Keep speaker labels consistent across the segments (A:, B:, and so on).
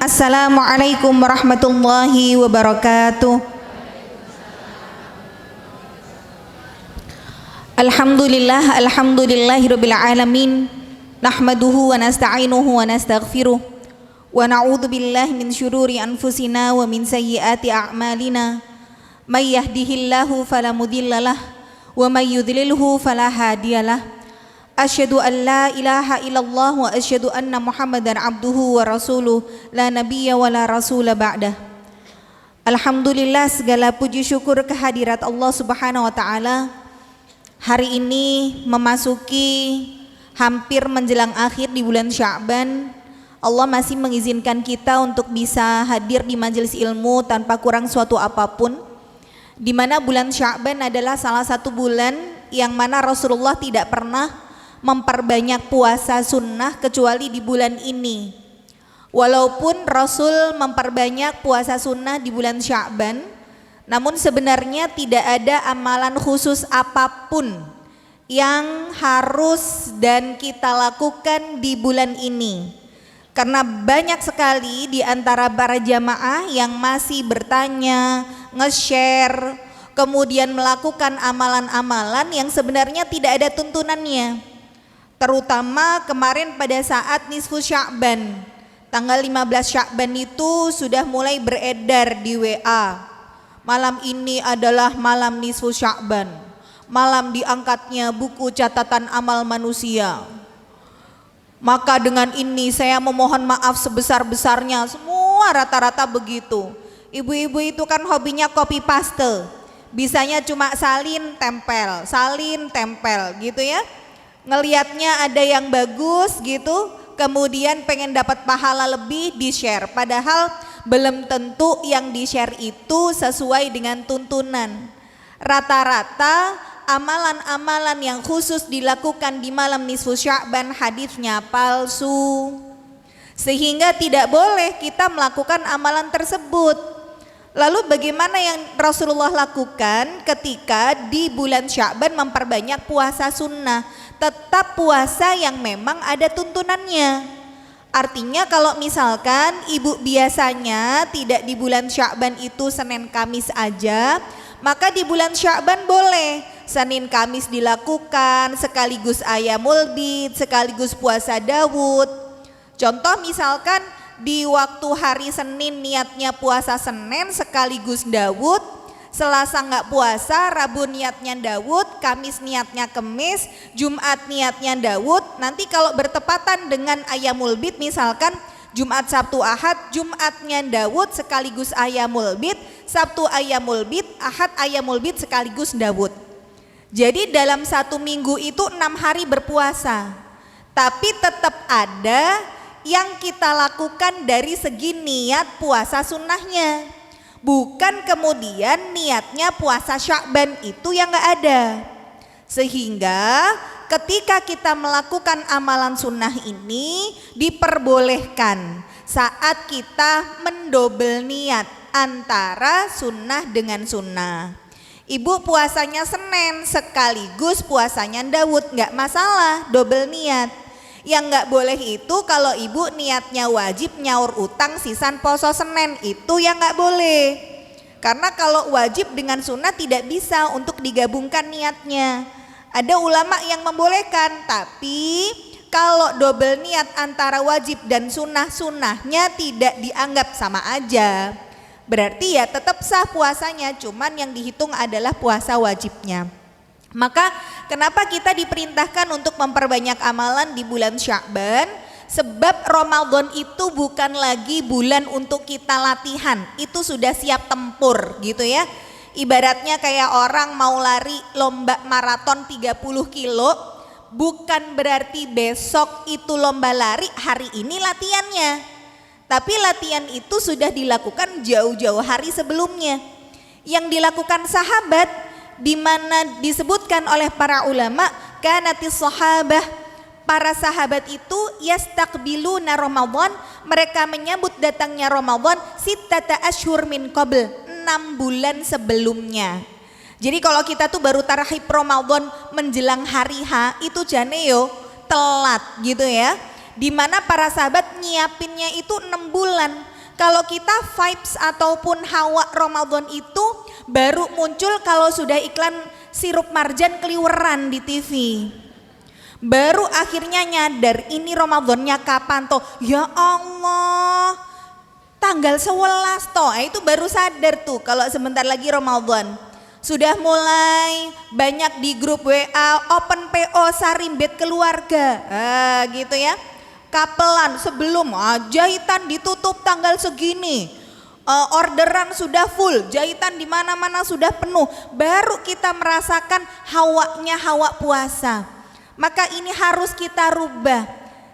A: Assalamualaikum warahmatullahi wabarakatuh. Alhamdulillahirabbil alamin. Nahmaduhu wa nasta'inuhu wa nastaghfiruh. Wa na'udzu billahi min syururi anfusina wa min sayyiati a'malina. May yahdihillahu fala mudhillalah wa may yudlilhu fala hadiyalah. Asyhadu an la ilaha illallah wa asyhadu anna Muhammadan abduhu wa rasuluh la nabiyya wa la rasula ba'dah. Alhamdulillah, segala puji syukur kehadirat Allah Subhanahu wa taala. Hari ini memasuki hampir menjelang akhir di bulan Sya'ban. Allah masih mengizinkan kita untuk bisa hadir di majelis ilmu tanpa kurang suatu apapun, di mana bulan Sya'ban adalah salah satu bulan yang mana Rasulullah tidak pernah memperbanyak puasa sunnah kecuali di bulan ini. Walaupun Rasul memperbanyak puasa sunnah di bulan Sya'ban, namun sebenarnya tidak ada amalan khusus apapun yang harus dan kita lakukan di bulan ini. Karena banyak sekali di antara para jamaah yang masih bertanya, nge-share, kemudian melakukan amalan-amalan yang sebenarnya tidak ada tuntunannya. Terutama kemarin pada saat nisfu Sya'ban, tanggal 15 Sya'ban itu sudah mulai beredar di WA. Malam ini adalah malam nisfu Sya'ban, malam diangkatnya buku catatan amal manusia. Maka dengan ini saya memohon maaf sebesar-besarnya. Semua rata-rata begitu. Ibu-ibu itu kan hobinya copy paste, bisanya cuma salin tempel gitu ya. Ngelihatnya ada yang bagus gitu, kemudian pengen dapat pahala lebih di-share, padahal belum tentu yang di-share itu sesuai dengan tuntunan. Rata-rata amalan-amalan yang khusus dilakukan di malam nisfu Sya'ban hadisnya palsu, sehingga tidak boleh kita melakukan amalan tersebut. Lalu bagaimana yang Rasulullah lakukan ketika di bulan Sya'ban memperbanyak puasa sunnah? Tetap puasa yang memang ada tuntunannya. Artinya kalau misalkan ibu biasanya tidak di bulan Sya'ban itu Senin Kamis aja, maka di bulan Sya'ban boleh Senin Kamis dilakukan sekaligus Ayyamul Bid, sekaligus puasa Daud. Contoh misalkan di waktu hari Senin niatnya puasa Senin sekaligus Daud, Selasa nggak puasa, Rabu niatnya Daud, Kamis niatnya Kemis, Jumat niatnya Daud. Nanti kalau bertepatan dengan Ayyamul Bid misalkan Jumat Sabtu Ahad, Jumatnya Daud sekaligus Ayyamul Bid, Sabtu Ayyamul Bid, Ahad Ayyamul Bid sekaligus Daud. Jadi dalam satu minggu itu 6 hari berpuasa. Tapi tetap ada yang kita lakukan dari segi niat puasa sunnahnya. Bukan kemudian niatnya puasa Sya'ban itu yang gak ada. Sehingga ketika kita melakukan amalan sunnah ini diperbolehkan saat kita mendobel niat antara sunnah dengan sunnah. Ibu puasanya Senin sekaligus puasanya Daud, gak masalah dobel niat. Yang gak boleh itu kalau ibu niatnya wajib nyaur utang sisan poso Senin, itu yang gak boleh. Karena kalau wajib dengan sunnah tidak bisa untuk digabungkan niatnya. Ada ulama yang membolehkan, tapi kalau dobel niat antara wajib dan sunnahnya tidak dianggap sama aja. Berarti ya tetap sah puasanya, cuman yang dihitung adalah puasa wajibnya. Maka kenapa kita diperintahkan untuk memperbanyak amalan di bulan Sya'ban? Sebab Ramadan itu bukan lagi bulan untuk kita latihan, itu sudah siap tempur gitu ya. Ibaratnya kayak orang mau lari lomba maraton 30 kilo, bukan berarti besok itu lomba lari, hari ini latihannya. Tapi latihan itu sudah dilakukan jauh-jauh hari sebelumnya. Yang dilakukan sahabat, di mana disebutkan oleh para ulama, kanatis sahabah, para sahabat itu yastaqbiluna Ramadan, mereka menyambut datangnya Ramadan sittata asyhur min qabl, 6 bulan sebelumnya. Jadi kalau kita tuh baru tarahib Ramadan menjelang hari H, itu jane yo telat gitu ya. Dimana para sahabat nyiapinnya itu 6 bulan. Kalau kita vibes ataupun hawa Ramadan itu baru muncul kalau sudah iklan sirup marjan keliweran di TV. Baru akhirnya nyadar ini Ramadannya kapan toh? Ya Allah, tanggal 11 toh. Itu baru sadar tuh kalau sebentar lagi Ramadan. Sudah mulai banyak di grup WA open PO Sarimbet keluarga, gitu ya. Kapelan sebelum jahitan ditutup tanggal segini, orderan sudah full, jahitan di mana-mana sudah penuh. Baru kita merasakan hawanya hawa puasa. Maka ini harus kita rubah.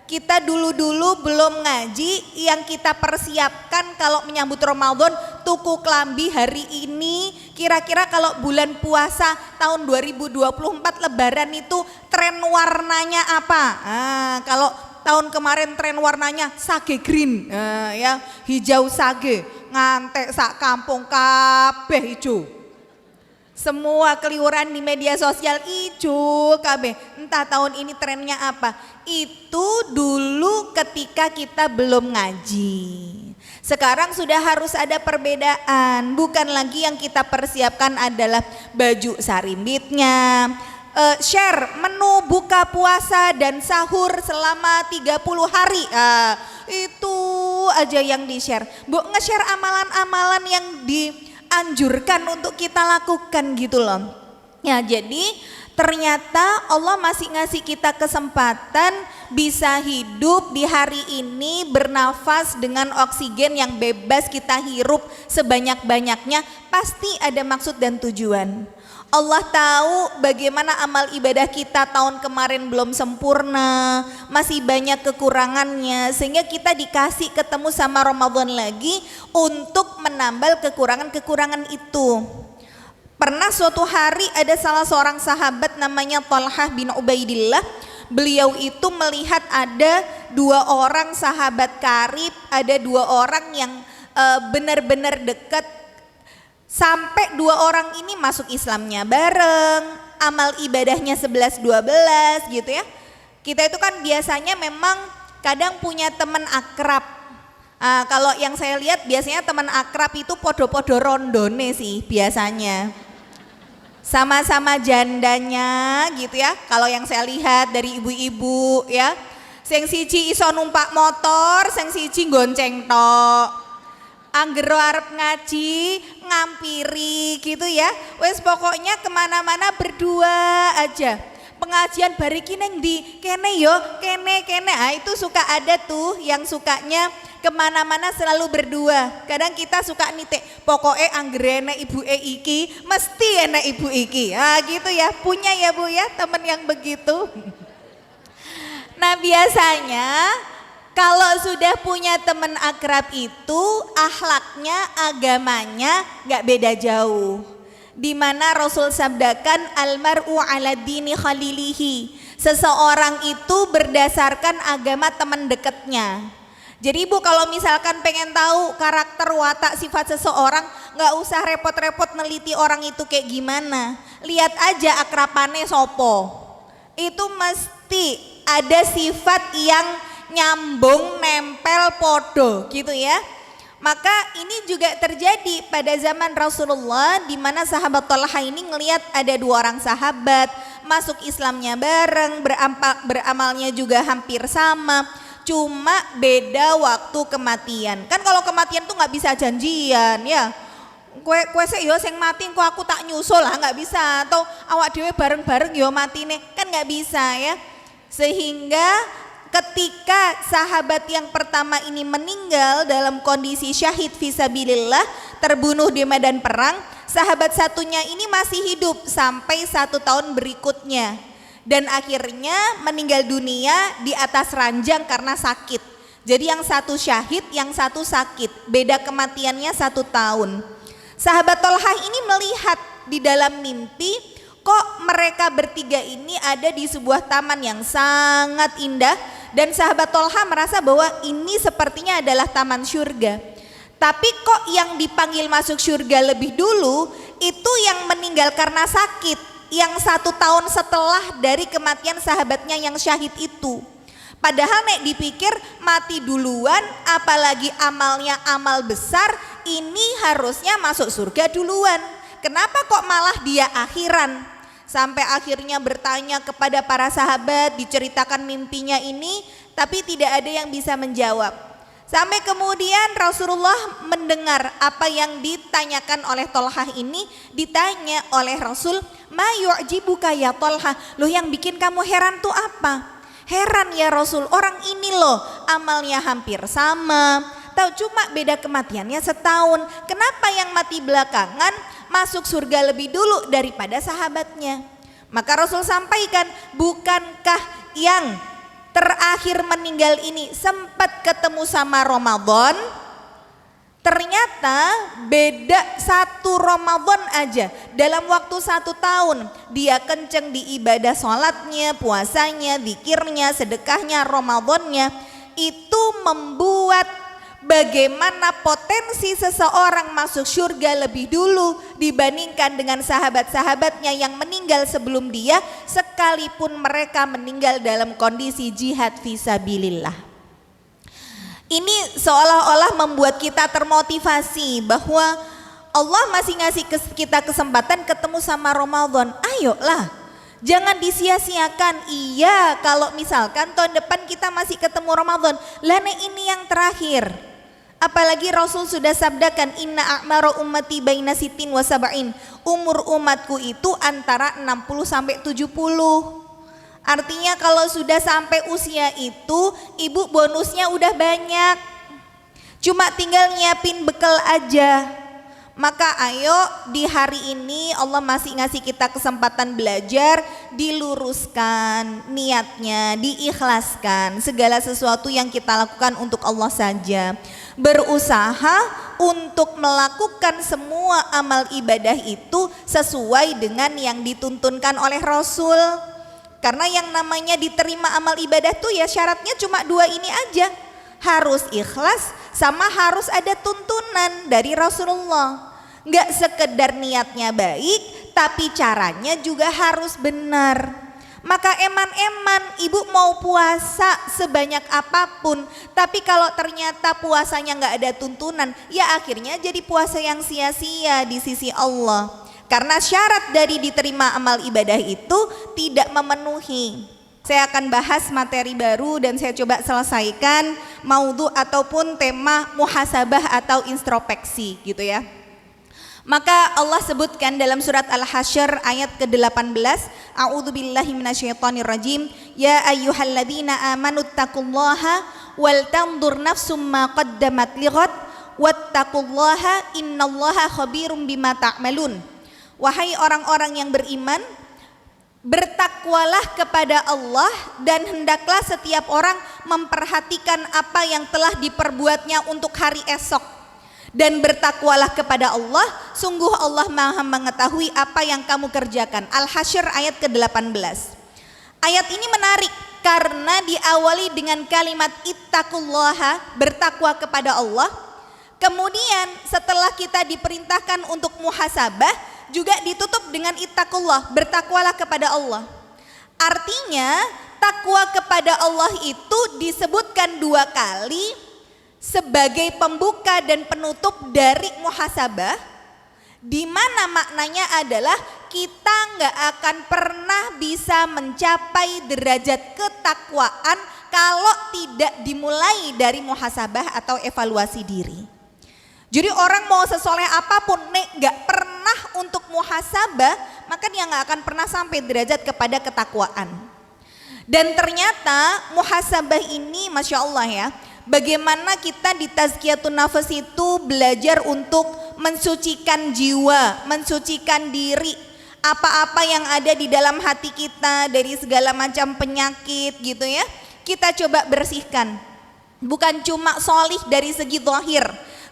A: Kita dulu-dulu belum ngaji, yang kita persiapkan kalau menyambut Ramadan, tuku kelambi hari ini, kira-kira kalau bulan puasa tahun 2024 Lebaran itu tren warnanya apa? Kalau tahun kemarin tren warnanya sage green, ya hijau sage, ngantek sak kampung kabeh hijau. Semua keliuran di media sosial ijo kabeh. Entah tahun ini trennya apa. Itu dulu ketika kita belum ngaji. Sekarang sudah harus ada perbedaan. Bukan lagi yang kita persiapkan adalah baju sarimbitnya, share menu buka puasa dan sahur selama 30 hari. Itu aja yang di-share. Bu, nge-share amalan-amalan yang dianjurkan untuk kita lakukan gitu loh. Ya, jadi ternyata Allah masih ngasih kita kesempatan bisa hidup di hari ini, bernafas dengan oksigen yang bebas kita hirup sebanyak-banyaknya, pasti ada maksud dan tujuan. Allah tahu bagaimana amal ibadah kita tahun kemarin belum sempurna, masih banyak kekurangannya, sehingga kita dikasih ketemu sama Ramadan lagi untuk menambal kekurangan-kekurangan itu. Pernah suatu hari ada salah seorang sahabat namanya Thalhah bin Ubaidillah. Beliau itu melihat ada 2 orang sahabat karib, ada 2 orang yang benar-benar dekat, sampai 2 orang ini masuk Islamnya bareng, amal ibadahnya 11-12 gitu ya. Kita itu kan biasanya memang kadang punya teman akrab. Kalau yang saya lihat biasanya teman akrab itu podo-podo rondone sih biasanya. Sama-sama jandanya gitu ya. Kalau yang saya lihat dari ibu-ibu ya, sing siji iso numpak motor, sing siji gonceng tok. Anggero arep ngaji, ngampiri gitu ya. Wes pokoknya kemana-mana berdua aja. Pengajian bariki neng di kene yo, kene. Itu suka ada tuh yang sukanya kemana-mana selalu berdua. Kadang kita suka nitik, pokoknya anggere enek ibu iki, mesti enek ibu iki. Gitu ya, punya ya Bu ya temen yang begitu. Nah biasanya kalau sudah punya teman akrab itu akhlaknya, agamanya gak beda jauh. Dimana Rasul sabdakan almar'u ala dini khalilihi, seseorang itu berdasarkan agama teman dekatnya. Jadi Ibu kalau misalkan pengen tahu karakter, watak, sifat seseorang, gak usah repot-repot neliti orang itu kayak gimana. Lihat aja akrabannya sopo, itu mesti ada sifat yang nyambung, nempel, podo gitu ya. Maka ini juga terjadi pada zaman Rasulullah, di mana sahabat Thalhah ini ngelihat ada 2 orang sahabat masuk Islamnya bareng, beramalnya juga hampir sama, cuma beda waktu kematian. Kan kalau kematian tuh nggak bisa janjian ya. Kue sih yo sing mati kok aku tak nyusul lah, nggak bisa. Atau awak dhewe bareng-bareng yo matine, kan nggak bisa ya. Sehingga ketika sahabat yang pertama ini meninggal dalam kondisi syahid fisabilillah, terbunuh di medan perang, sahabat satunya ini masih hidup sampai 1 tahun berikutnya, dan akhirnya meninggal dunia di atas ranjang karena sakit. Jadi yang satu syahid, yang satu sakit, beda kematiannya 1 tahun. Sahabat Thalhah ini melihat di dalam mimpi, kok mereka bertiga ini ada di sebuah taman yang sangat indah, dan sahabat Thalhah merasa bahwa ini sepertinya adalah taman surga. Tapi kok yang dipanggil masuk surga lebih dulu itu yang meninggal karena sakit, yang 1 tahun setelah dari kematian sahabatnya yang syahid itu. Padahal nek dipikir mati duluan, apalagi amalnya amal besar, ini harusnya masuk surga duluan. Kenapa kok malah dia akhiran? Sampai akhirnya bertanya kepada para sahabat, diceritakan mimpinya ini, tapi tidak ada yang bisa menjawab. Sampai kemudian Rasulullah mendengar apa yang ditanyakan oleh Tolhah ini, ditanya oleh Rasul, "Ma yu'jibuka ya Tolhah?" Loh, yang bikin kamu heran tuh apa? Heran ya Rasul, orang ini loh amalnya hampir sama, tahu cuma beda kematiannya setahun. Kenapa yang mati belakangan masuk surga lebih dulu daripada sahabatnya? Maka Rasul sampaikan, bukankah yang terakhir meninggal ini sempat ketemu sama Ramadan? Ternyata beda satu Ramadan aja, dalam waktu 1 tahun dia kenceng di ibadah sholatnya, puasanya, zikirnya, sedekahnya, Ramadannya. Itu membuat bagaimana potensi seseorang masuk surga lebih dulu dibandingkan dengan sahabat-sahabatnya yang meninggal sebelum dia, sekalipun mereka meninggal dalam kondisi jihad fisabilillah. Ini seolah-olah membuat kita termotivasi bahwa Allah masih ngasih kita kesempatan ketemu sama Ramadan. Ayolah, jangan disia-siakan. Iya, kalau misalkan tahun depan kita masih ketemu Ramadan, lah ini yang terakhir. Apalagi Rasul sudah sabdakan, inna a'mara ummati baina sitin wa sab'in. Umur umatku itu antara 60 sampai 70. Artinya kalau sudah sampai usia itu, ibu bonusnya udah banyak. Cuma tinggal nyiapin bekal aja. Maka ayo di hari ini Allah masih ngasih kita kesempatan belajar, diluruskan niatnya, diikhlaskan segala sesuatu yang kita lakukan untuk Allah saja. Berusaha untuk melakukan semua amal ibadah itu sesuai dengan yang dituntunkan oleh Rasul. Karena yang namanya diterima amal ibadah tuh ya syaratnya cuma 2 ini aja. Harus ikhlas sama harus ada tuntunan dari Rasulullah. Nggak sekedar niatnya baik, tapi caranya juga harus benar. Maka eman-eman ibu mau puasa sebanyak apapun, tapi kalau ternyata puasanya nggak ada tuntunan, ya akhirnya jadi puasa yang sia-sia di sisi Allah. Karena syarat dari diterima amal ibadah itu tidak memenuhi. Saya akan bahas materi baru dan saya coba selesaikan maudhu ataupun tema muhasabah atau introspeksi gitu ya. Maka Allah sebutkan dalam surat Al-Hasyr ayat ke-18, A'udzubillahi minasyaitonirrajim, ya ayyuhalladzina amanu taqullaha wal tandur nafsum ma qaddamat lighad wattaqullaha innallaha khabirum bima ta'malun. Wahai orang-orang yang beriman, bertakwalah kepada Allah dan hendaklah setiap orang memperhatikan apa yang telah diperbuatnya untuk hari esok. Dan bertakwalah kepada Allah, sungguh Allah Maha mengetahui apa yang kamu kerjakan. Al-Hasyr ayat ke-18. Ayat ini menarik karena diawali dengan kalimat ittaqullaha, bertakwa kepada Allah. Kemudian setelah kita diperintahkan untuk muhasabah, juga ditutup dengan ittaqullah, bertakwalah kepada Allah. Artinya takwa kepada Allah itu disebutkan 2 kali sebagai pembuka dan penutup dari muhasabah, di mana maknanya adalah kita nggak akan pernah bisa mencapai derajat ketakwaan kalau tidak dimulai dari muhasabah atau evaluasi diri. Jadi orang mau sesoleh apapun, nek nggak pernah untuk muhasabah, maka dia nggak akan pernah sampai derajat kepada ketakwaan. Dan ternyata muhasabah ini, masya Allah ya, bagaimana kita di tazkiyatun nafas itu belajar untuk mensucikan jiwa, mensucikan diri, apa-apa yang ada di dalam hati kita dari segala macam penyakit gitu ya, kita coba bersihkan. Bukan cuma solih dari segi zahir.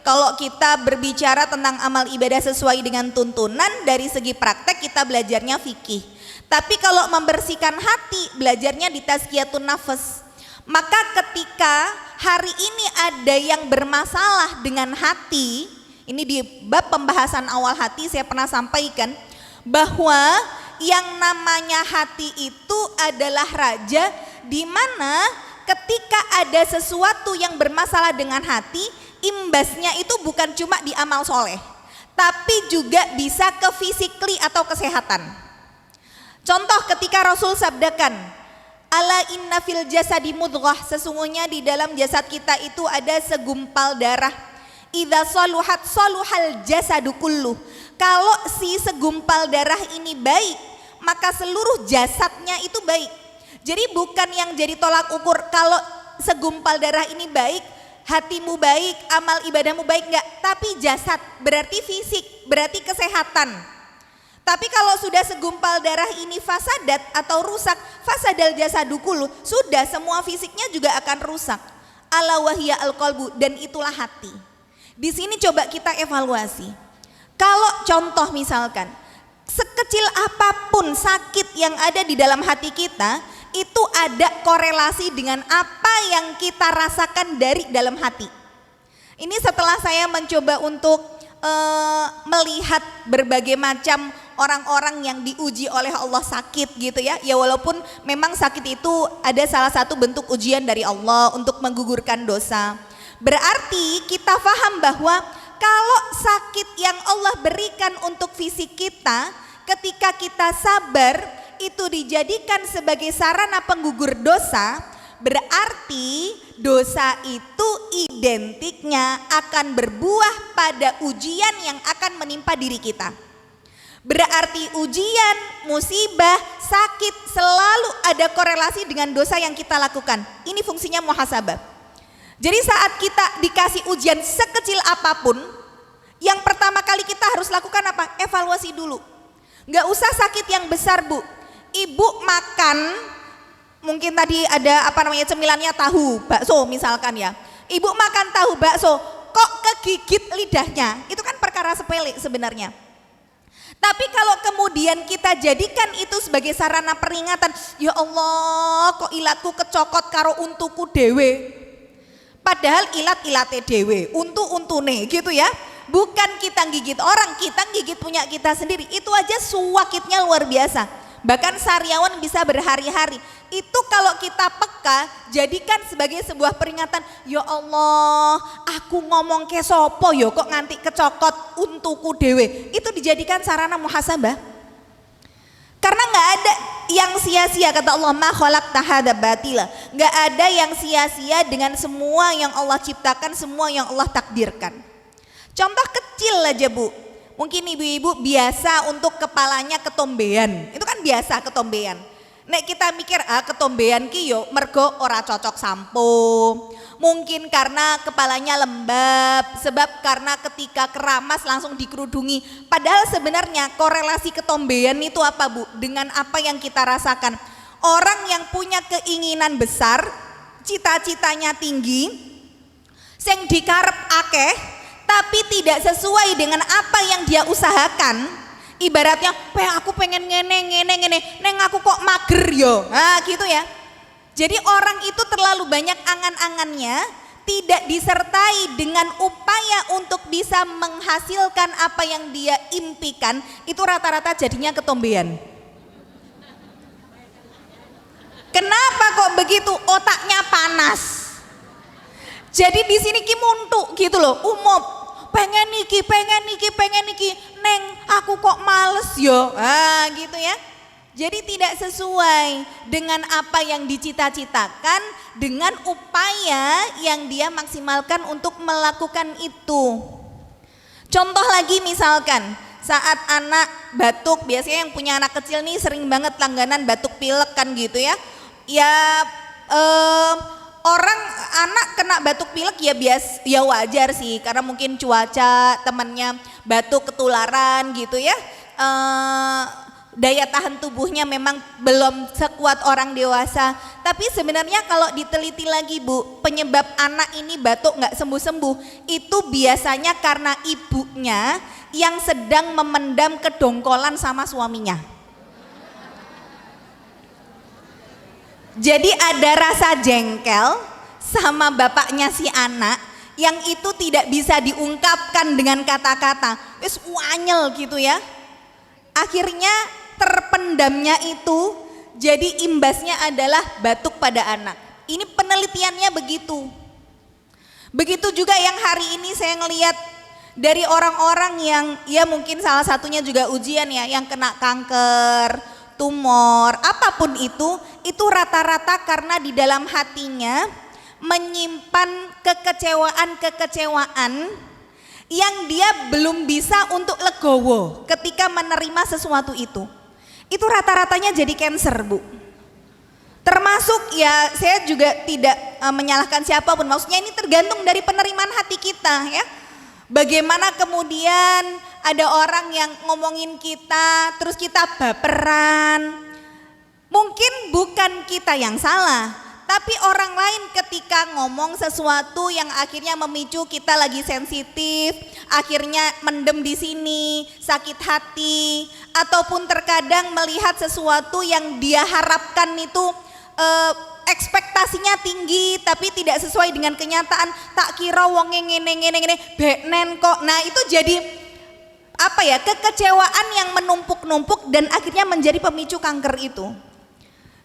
A: Kalau kita berbicara tentang amal ibadah sesuai dengan tuntunan, dari segi praktek kita belajarnya fikih. Tapi kalau membersihkan hati, belajarnya di tazkiyatun nafas. Maka ketika hari ini ada yang bermasalah dengan hati, ini di bab pembahasan awal hati saya pernah sampaikan bahwa yang namanya hati itu adalah raja, di mana ketika ada sesuatu yang bermasalah dengan hati, imbasnya itu bukan cuma di amal soleh, tapi juga bisa ke fisikly atau kesehatan. Contoh ketika Rasul sabdakan, ala inna fil jasadi mudghah, sesungguhnya di dalam jasad kita itu ada segumpal darah. Idza saluhat saluhal jasadu kulluh. Kalau si segumpal darah ini baik, maka seluruh jasadnya itu baik. Jadi bukan yang jadi tolak ukur kalau segumpal darah ini baik, hatimu baik, amal ibadahmu baik, enggak, tapi jasad berarti fisik, berarti kesehatan. Tapi kalau sudah segumpal darah ini fasadat atau rusak, fasadal jasadu kulluh, sudah semua fisiknya juga akan rusak. Ala wahya al-qalbu, dan itulah hati. Di sini coba kita evaluasi. Kalau contoh misalkan, sekecil apapun sakit yang ada di dalam hati kita, itu ada korelasi dengan apa yang kita rasakan dari dalam hati. Ini setelah saya mencoba untuk melihat berbagai macam orang-orang yang diuji oleh Allah sakit gitu ya. Ya walaupun memang sakit itu ada salah satu bentuk ujian dari Allah untuk menggugurkan dosa. Berarti kita paham bahwa kalau sakit yang Allah berikan untuk fisik kita, ketika kita sabar itu dijadikan sebagai sarana penggugur dosa, berarti dosa itu identiknya akan berbuah pada ujian yang akan menimpa diri kita. Berarti ujian, musibah, sakit selalu ada korelasi dengan dosa yang kita lakukan. Ini fungsinya muhasabah. Jadi saat kita dikasih ujian sekecil apapun, yang pertama kali kita harus lakukan apa? Evaluasi dulu. Nggak usah sakit yang besar, Bu. Ibu makan, mungkin tadi ada cemilannya tahu bakso misalkan ya. Ibu makan tahu bakso, kok kegigit lidahnya? Itu kan perkara sepele sebenarnya. Tapi kalau kemudian kita jadikan itu sebagai sarana peringatan, ya Allah, kok ilatku kecokot karo untuku dewe. Padahal ilat-ilate dewe, untu-untune gitu ya. Bukan kita gigit orang, kita gigit punya kita sendiri. Itu aja suwakitnya luar biasa. Bahkan sariawan bisa berhari-hari. Itu kalau kita peka, jadikan sebagai sebuah peringatan. Ya Allah, aku ngomong ke sopo yo kok nganti kecokot untuku dewe. Itu dijadikan sarana muhasabah. Karena nggak ada yang sia-sia, kata Allah, ma khalaqta hadza batila. Nggak ada yang sia-sia dengan semua yang Allah ciptakan, semua yang Allah takdirkan. Contoh kecil aja, Bu. Mungkin ibu-ibu biasa untuk kepalanya ketombean. Itu kan biasa ketombean. Nek kita mikir ketombean ki yo mergo ora cocok sampo. Mungkin karena kepalanya lembab, sebab karena ketika keramas langsung dikerudungi. Padahal sebenarnya korelasi ketombean itu apa, Bu? Dengan apa yang kita rasakan. Orang yang punya keinginan besar, cita-citanya tinggi, sing dikarep akeh, tapi tidak sesuai dengan apa yang dia usahakan. Ibaratnya, aku pengen ngene, neng aku kok mager yo. Nah gitu ya. Jadi orang itu terlalu banyak angan-angannya, tidak disertai dengan upaya untuk bisa menghasilkan apa yang dia impikan, itu rata-rata jadinya ketombean. Kenapa kok begitu? Otaknya panas. Jadi di sini ki muntuk gitu loh, umum. Pengen niki, neng aku kok males yo. Gitu ya. Jadi tidak sesuai dengan apa yang dicita-citakan, dengan upaya yang dia maksimalkan untuk melakukan itu. Contoh lagi misalkan saat anak batuk, biasanya yang punya anak kecil nih sering banget langganan batuk pilek kan gitu ya. Ya orang anak kena batuk pilek ya wajar sih, karena mungkin cuaca, temannya batuk ketularan gitu ya. Daya tahan tubuhnya memang belum sekuat orang dewasa. Tapi sebenarnya kalau diteliti lagi, Bu, penyebab anak ini batuk nggak sembuh-sembuh itu biasanya karena ibunya yang sedang memendam kedongkolan sama suaminya. Jadi ada rasa jengkel sama bapaknya si anak yang itu tidak bisa diungkapkan dengan kata-kata, wis wanyel gitu ya. Akhirnya terpendamnya itu jadi imbasnya adalah batuk pada anak. Ini penelitian Penelitiannya begitu. Begitu juga yang hari ini saya ngelihat dari orang-orang yang ya mungkin salah satunya juga ujian ya, yang kena kanker, tumor, apapun itu rata-rata karena di dalam hatinya menyimpan kekecewaan yang dia belum bisa untuk legowo ketika menerima sesuatu itu. Itu rata-ratanya jadi cancer, Bu. Termasuk ya saya juga tidak menyalahkan siapapun, maksudnya ini tergantung dari penerimaan hati kita ya. Bagaimana kemudian ada orang yang ngomongin kita terus kita baperan. Mungkin bukan kita yang salah, tapi orang lain ketika ngomong sesuatu yang akhirnya memicu kita lagi sensitif, akhirnya mendem di sini, sakit hati, ataupun terkadang melihat sesuatu yang dia harapkan itu ekspektasinya tinggi tapi tidak sesuai dengan kenyataan. Tak kira wong ngene beknen kok. Nah itu jadi apa ya, kekecewaan yang menumpuk-numpuk dan akhirnya menjadi pemicu kanker itu.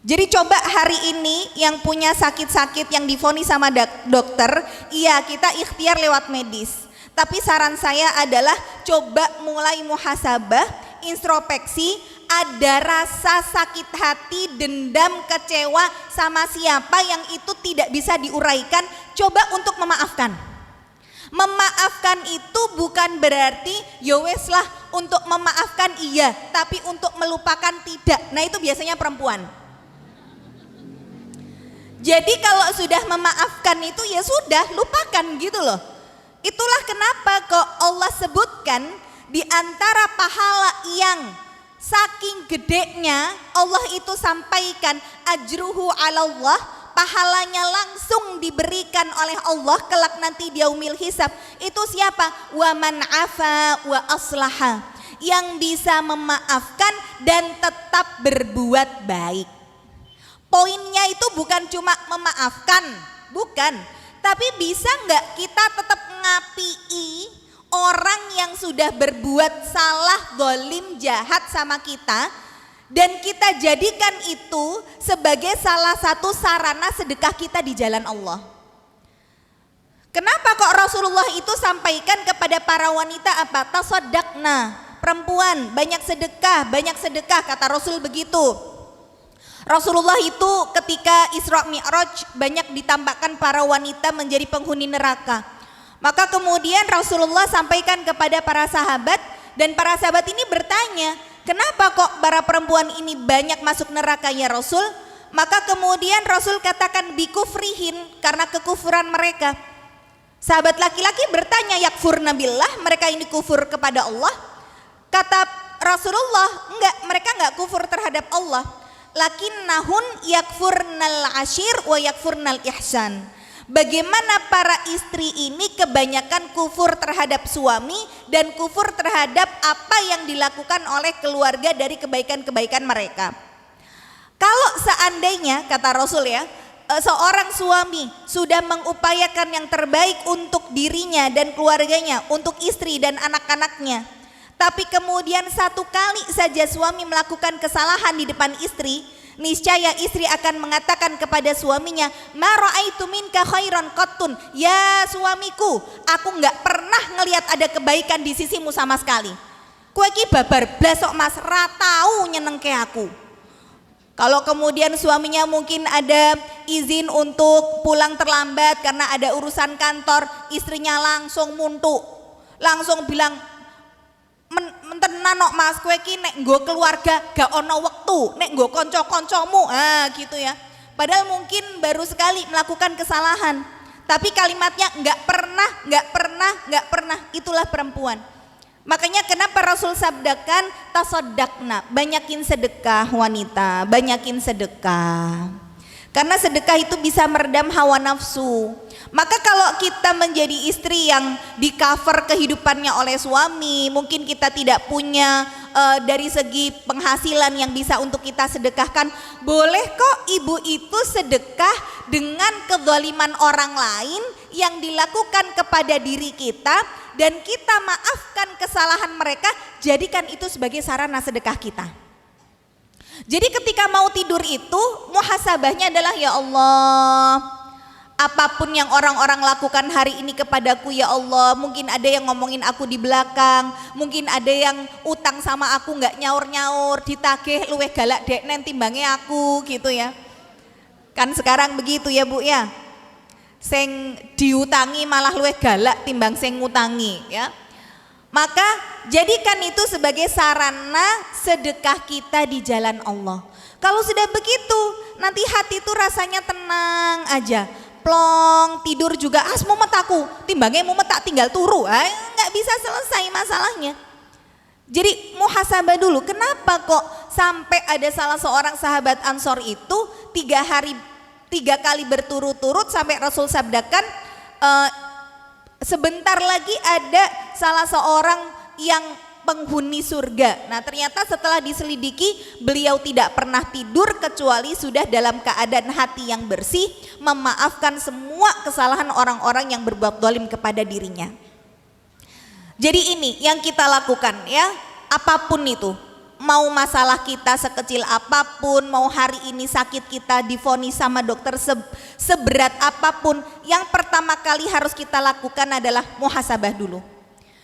A: Jadi coba hari ini yang punya sakit-sakit yang divonis sama dokter, iya kita ikhtiar lewat medis. Tapi saran saya adalah coba mulai muhasabah, introspeksi, ada rasa sakit hati, dendam, kecewa sama siapa yang itu tidak bisa diuraikan, coba untuk memaafkan. Memaafkan itu bukan berarti ya wes lah untuk memaafkan iya, tapi untuk melupakan tidak. Nah itu biasanya perempuan. Jadi kalau sudah memaafkan itu ya sudah, lupakan gitu loh. Itulah kenapa kok Allah sebutkan di antara pahala yang saking gedenya Allah itu sampaikan ajruhu 'alallah, pahalanya langsung diberikan oleh Allah kelak nanti di yaumil hisab. Itu siapa? Wa man afa wa aslaha, yang bisa memaafkan dan tetap berbuat baik. Poinnya itu bukan cuma memaafkan, bukan, tapi bisa nggak kita tetap ngapii orang yang sudah berbuat salah, zalim, jahat sama kita, dan kita jadikan itu sebagai salah satu sarana sedekah kita di jalan Allah. Kenapa kok Rasulullah itu sampaikan kepada para wanita apa? Tasaddaqna, perempuan banyak sedekah kata Rasul begitu. Rasulullah itu ketika Isra Mi'raj banyak ditambahkan para wanita menjadi penghuni neraka. Maka kemudian Rasulullah sampaikan kepada para sahabat, dan para sahabat ini bertanya, kenapa kok para perempuan ini banyak masuk neraka ya Rasul? Maka kemudian Rasul katakan bikufrihin, karena kekufuran mereka. Sahabat laki-laki bertanya, yakfurna billah, mereka ini kufur kepada Allah? Kata Rasulullah, enggak, mereka enggak kufur terhadap Allah. Lakinnahun yakfurnal ashir wa yakfurnal ihsan. Bagaimana para istri ini kebanyakan kufur terhadap suami dan kufur terhadap apa yang dilakukan oleh keluarga dari kebaikan-kebaikan mereka. Kalau seandainya kata Rasul ya, seorang suami sudah mengupayakan yang terbaik untuk dirinya dan keluarganya, untuk istri dan anak-anaknya, tapi kemudian satu kali saja suami melakukan kesalahan di depan istri, niscaya istri akan mengatakan kepada suaminya, ma ra'aitu minka khairan qattun, ya suamiku, aku enggak pernah ngelihat ada kebaikan di sisimu sama sekali. Kowe iki babar blas kok Mas, ra tau nyenengke aku. Kalau kemudian suaminya mungkin ada izin untuk pulang terlambat karena ada urusan kantor, istrinya langsung muntuk, langsung bilang, mentenan kok Mas, kowe iki nek nggo keluarga gak ono wektu, nek nggo kanca-kancamu, gitu ya. Padahal mungkin baru sekali melakukan kesalahan, tapi kalimatnya nggak pernah, itulah perempuan. Makanya kenapa Rasul sabdakan tasaddaqna, banyakin sedekah wanita, banyakin sedekah. Karena sedekah itu bisa meredam hawa nafsu. Maka kalau kita menjadi istri yang di cover kehidupannya oleh suami, mungkin kita tidak punya dari segi penghasilan yang bisa untuk kita sedekahkan, boleh kok ibu itu sedekah dengan kezaliman orang lain yang dilakukan kepada diri kita, dan kita maafkan kesalahan mereka, jadikan itu sebagai sarana sedekah kita. Jadi ketika mau tidur itu muhasabahnya adalah, ya Allah, Apapun yang orang-orang lakukan hari ini kepadaku ya Allah, mungkin ada yang ngomongin aku di belakang, mungkin ada yang utang sama aku nggak nyaur-nyaur, ditagih luweh galak dek nanti timbangnya aku gitu ya. Kan sekarang begitu ya Bu ya. Sing diutangi malah luweh galak timbang sing ngutangi ya. Maka jadikan itu sebagai sarana sedekah kita di jalan Allah. Kalau sudah begitu, nanti hati itu rasanya tenang aja. Plong, tidur juga mumet aku, timbangnya mumet tak tinggal turu, nggak bisa selesai masalahnya. Jadi muhasabah dulu, kenapa kok sampai ada salah seorang sahabat Ansor itu 3 kali berturut-turut sampai Rasul sabdakan sebentar lagi ada salah seorang yang penghuni surga. Nah ternyata setelah diselidiki beliau tidak pernah tidur kecuali sudah dalam keadaan hati yang bersih, memaafkan semua kesalahan orang-orang yang berbuat zalim kepada dirinya. Jadi ini yang kita lakukan ya, apapun itu, mau masalah kita sekecil apapun, mau hari ini sakit kita divonis sama dokter seberat apapun, yang pertama kali harus kita lakukan adalah muhasabah dulu.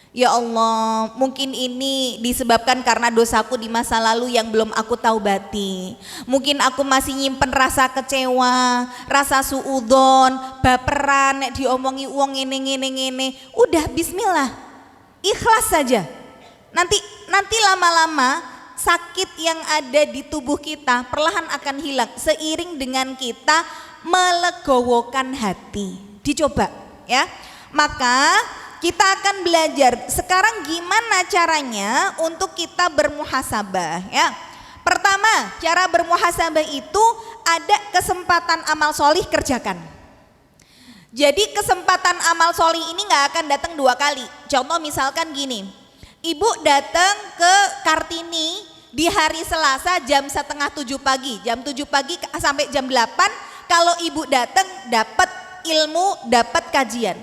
A: Ya Allah, mungkin ini disebabkan karena dosaku di masa lalu yang belum aku taubati. Mungkin aku masih nyimpen rasa kecewa, rasa suudon, baperan, nek diomongi uang ngene. Udah bismillah, ikhlas saja. Nanti lama-lama sakit yang ada di tubuh kita perlahan akan hilang seiring dengan kita melegowokan hati. Dicoba ya. Maka kita akan belajar sekarang gimana caranya untuk kita bermuhasabah ya. Pertama, cara bermuhasabah itu ada kesempatan amal solih, kerjakan. Jadi kesempatan amal solih ini gak akan datang 2 kali. Contoh misalkan gini, ibu datang ke Kartini di hari Selasa jam 6:30 pagi, jam 7 pagi sampai jam 8. Kalau ibu datang dapat ilmu, dapat kajian.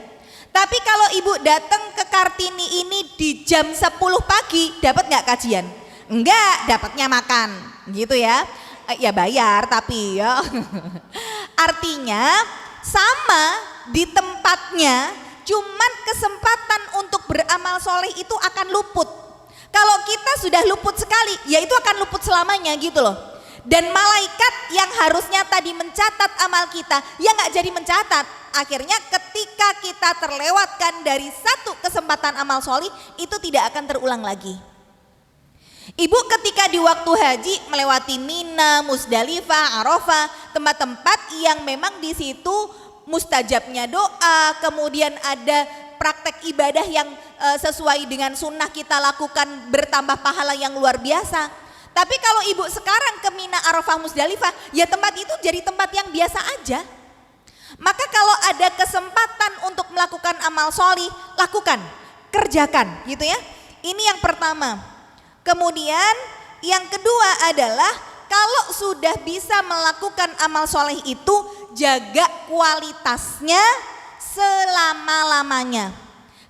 A: Tapi kalau ibu datang ke Kartini ini di jam 10 pagi, dapat nggak kajian? Enggak, dapatnya makan, gitu ya. Ya bayar tapi ya. Artinya sama di tempatnya, cuman kesempatan untuk beramal soleh itu akan luput. Kalau kita sudah luput sekali, ya itu akan luput selamanya gitu loh. Dan malaikat yang harusnya tadi mencatat amal kita, ya nggak jadi mencatat. Akhirnya ketika kita terlewatkan dari satu kesempatan amal solih, itu tidak akan terulang lagi. Ibu ketika di waktu haji melewati Mina, Musdalifah, Arafah, tempat-tempat yang memang di situ mustajabnya doa, kemudian ada praktek ibadah yang sesuai dengan sunnah kita lakukan, bertambah pahala yang luar biasa. Tapi kalau ibu sekarang ke Mina, Arafah, Musdalifah, ya tempat itu jadi tempat yang biasa aja. Maka kalau ada kesempatan untuk melakukan amal solih, lakukan, kerjakan gitu ya. Ini yang pertama. Kemudian yang kedua adalah kalau sudah bisa melakukan amal soleh itu, jaga kualitasnya selama-lamanya.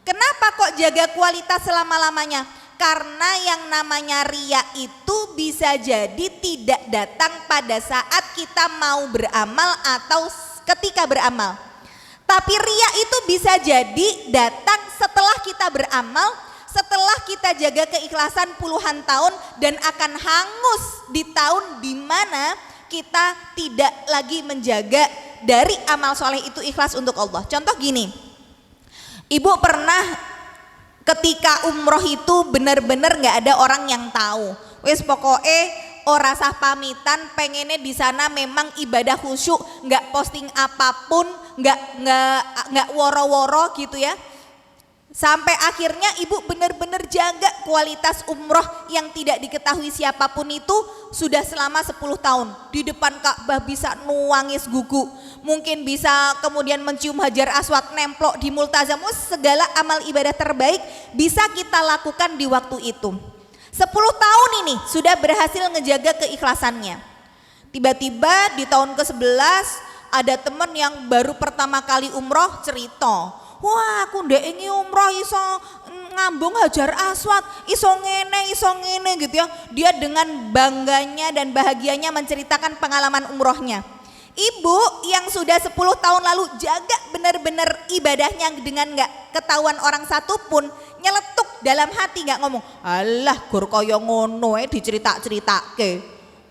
A: Kenapa kok jaga kualitas selama-lamanya? Karena yang namanya riya itu bisa jadi tidak datang pada saat kita mau beramal atau ketika beramal. Tapi riya itu bisa jadi datang setelah kita beramal, setelah kita jaga keikhlasan puluhan tahun, dan akan hangus di tahun dimana kita tidak lagi menjaga dari amal soleh itu ikhlas untuk Allah. Contoh gini, ibu pernah ketika umroh itu benar-benar nggak ada orang yang tahu. Wes pokoknya ora sah pamitan, pengennya di sana memang ibadah khusyuk, nggak posting apapun, nggak woro-woro gitu ya. Sampai akhirnya ibu benar-benar jaga kualitas umroh yang tidak diketahui siapapun itu sudah selama 10 tahun. Di depan Ka'bah bisa nuangis gugu, mungkin bisa kemudian mencium Hajar Aswad, nemplok di Multazam, segala amal ibadah terbaik bisa kita lakukan di waktu itu. 10 tahun ini sudah berhasil ngejaga keikhlasannya. Tiba-tiba di tahun ke-11 ada temen yang baru pertama kali umroh cerita, wah aku ndek ini umroh iso ngambung Hajar Aswad, iso ngene gitu ya. Dia dengan bangganya dan bahagianya menceritakan pengalaman umrohnya. Ibu yang sudah 10 tahun lalu jaga benar-benar ibadahnya dengan nggak ketahuan orang satu pun, nyeletuk dalam hati, nggak ngomong alah gur kaya ngono dicerita-ceritake,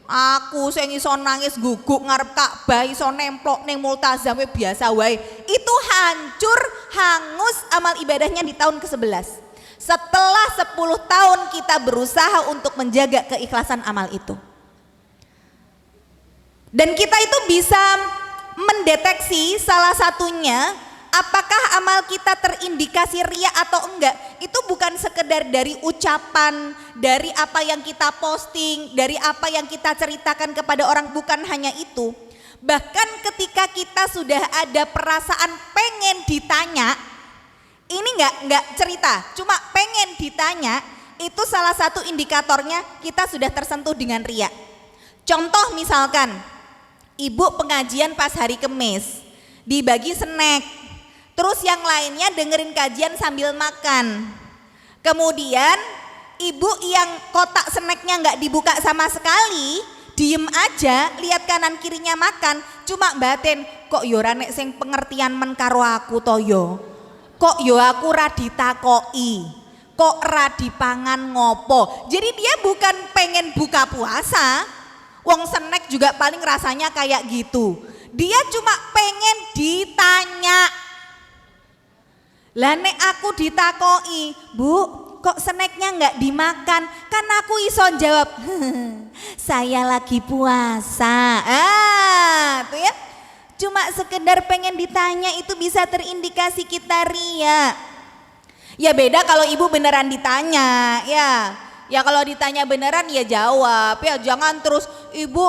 A: aku sing iso nangis guguk ngarep Ka'bah, iso nemplok ning multazam biasa wae. Itu hancur, hangus amal ibadahnya di tahun ke-11 setelah 10 tahun kita berusaha untuk menjaga keikhlasan amal itu. Dan kita itu bisa mendeteksi salah satunya apakah amal kita terindikasi riya atau enggak. Itu bukan sekedar dari ucapan, dari apa yang kita posting, dari apa yang kita ceritakan kepada orang, bukan hanya itu. Bahkan ketika kita sudah ada perasaan pengen ditanya, ini enggak cerita, cuma pengen ditanya, itu salah satu indikatornya kita sudah tersentuh dengan riya. Contoh misalkan ibu pengajian pas hari Kemis, dibagi snack, terus yang lainnya dengerin kajian sambil makan. Kemudian ibu yang kotak snacknya nggak dibuka sama sekali, diem aja, lihat kanan kirinya makan, cuma batin, kok yo ora nek sing pengertian men karo aku to yo, kok yo aku ra ditakoi, kok ra dipangan ngopo. Jadi dia bukan pengen buka puasa, wong snack juga paling rasanya kayak gitu. Dia cuma pengen ditanya. Lah nek aku ditakoi, Bu, kok snacknya nggak dimakan? Kan aku iso jawab, saya lagi puasa. Tuh ya. Cuma sekedar pengen ditanya itu bisa terindikasi kita riya. Ya beda kalau ibu beneran ditanya, ya. Ya kalau ditanya beneran ya jawab, ya jangan terus ibu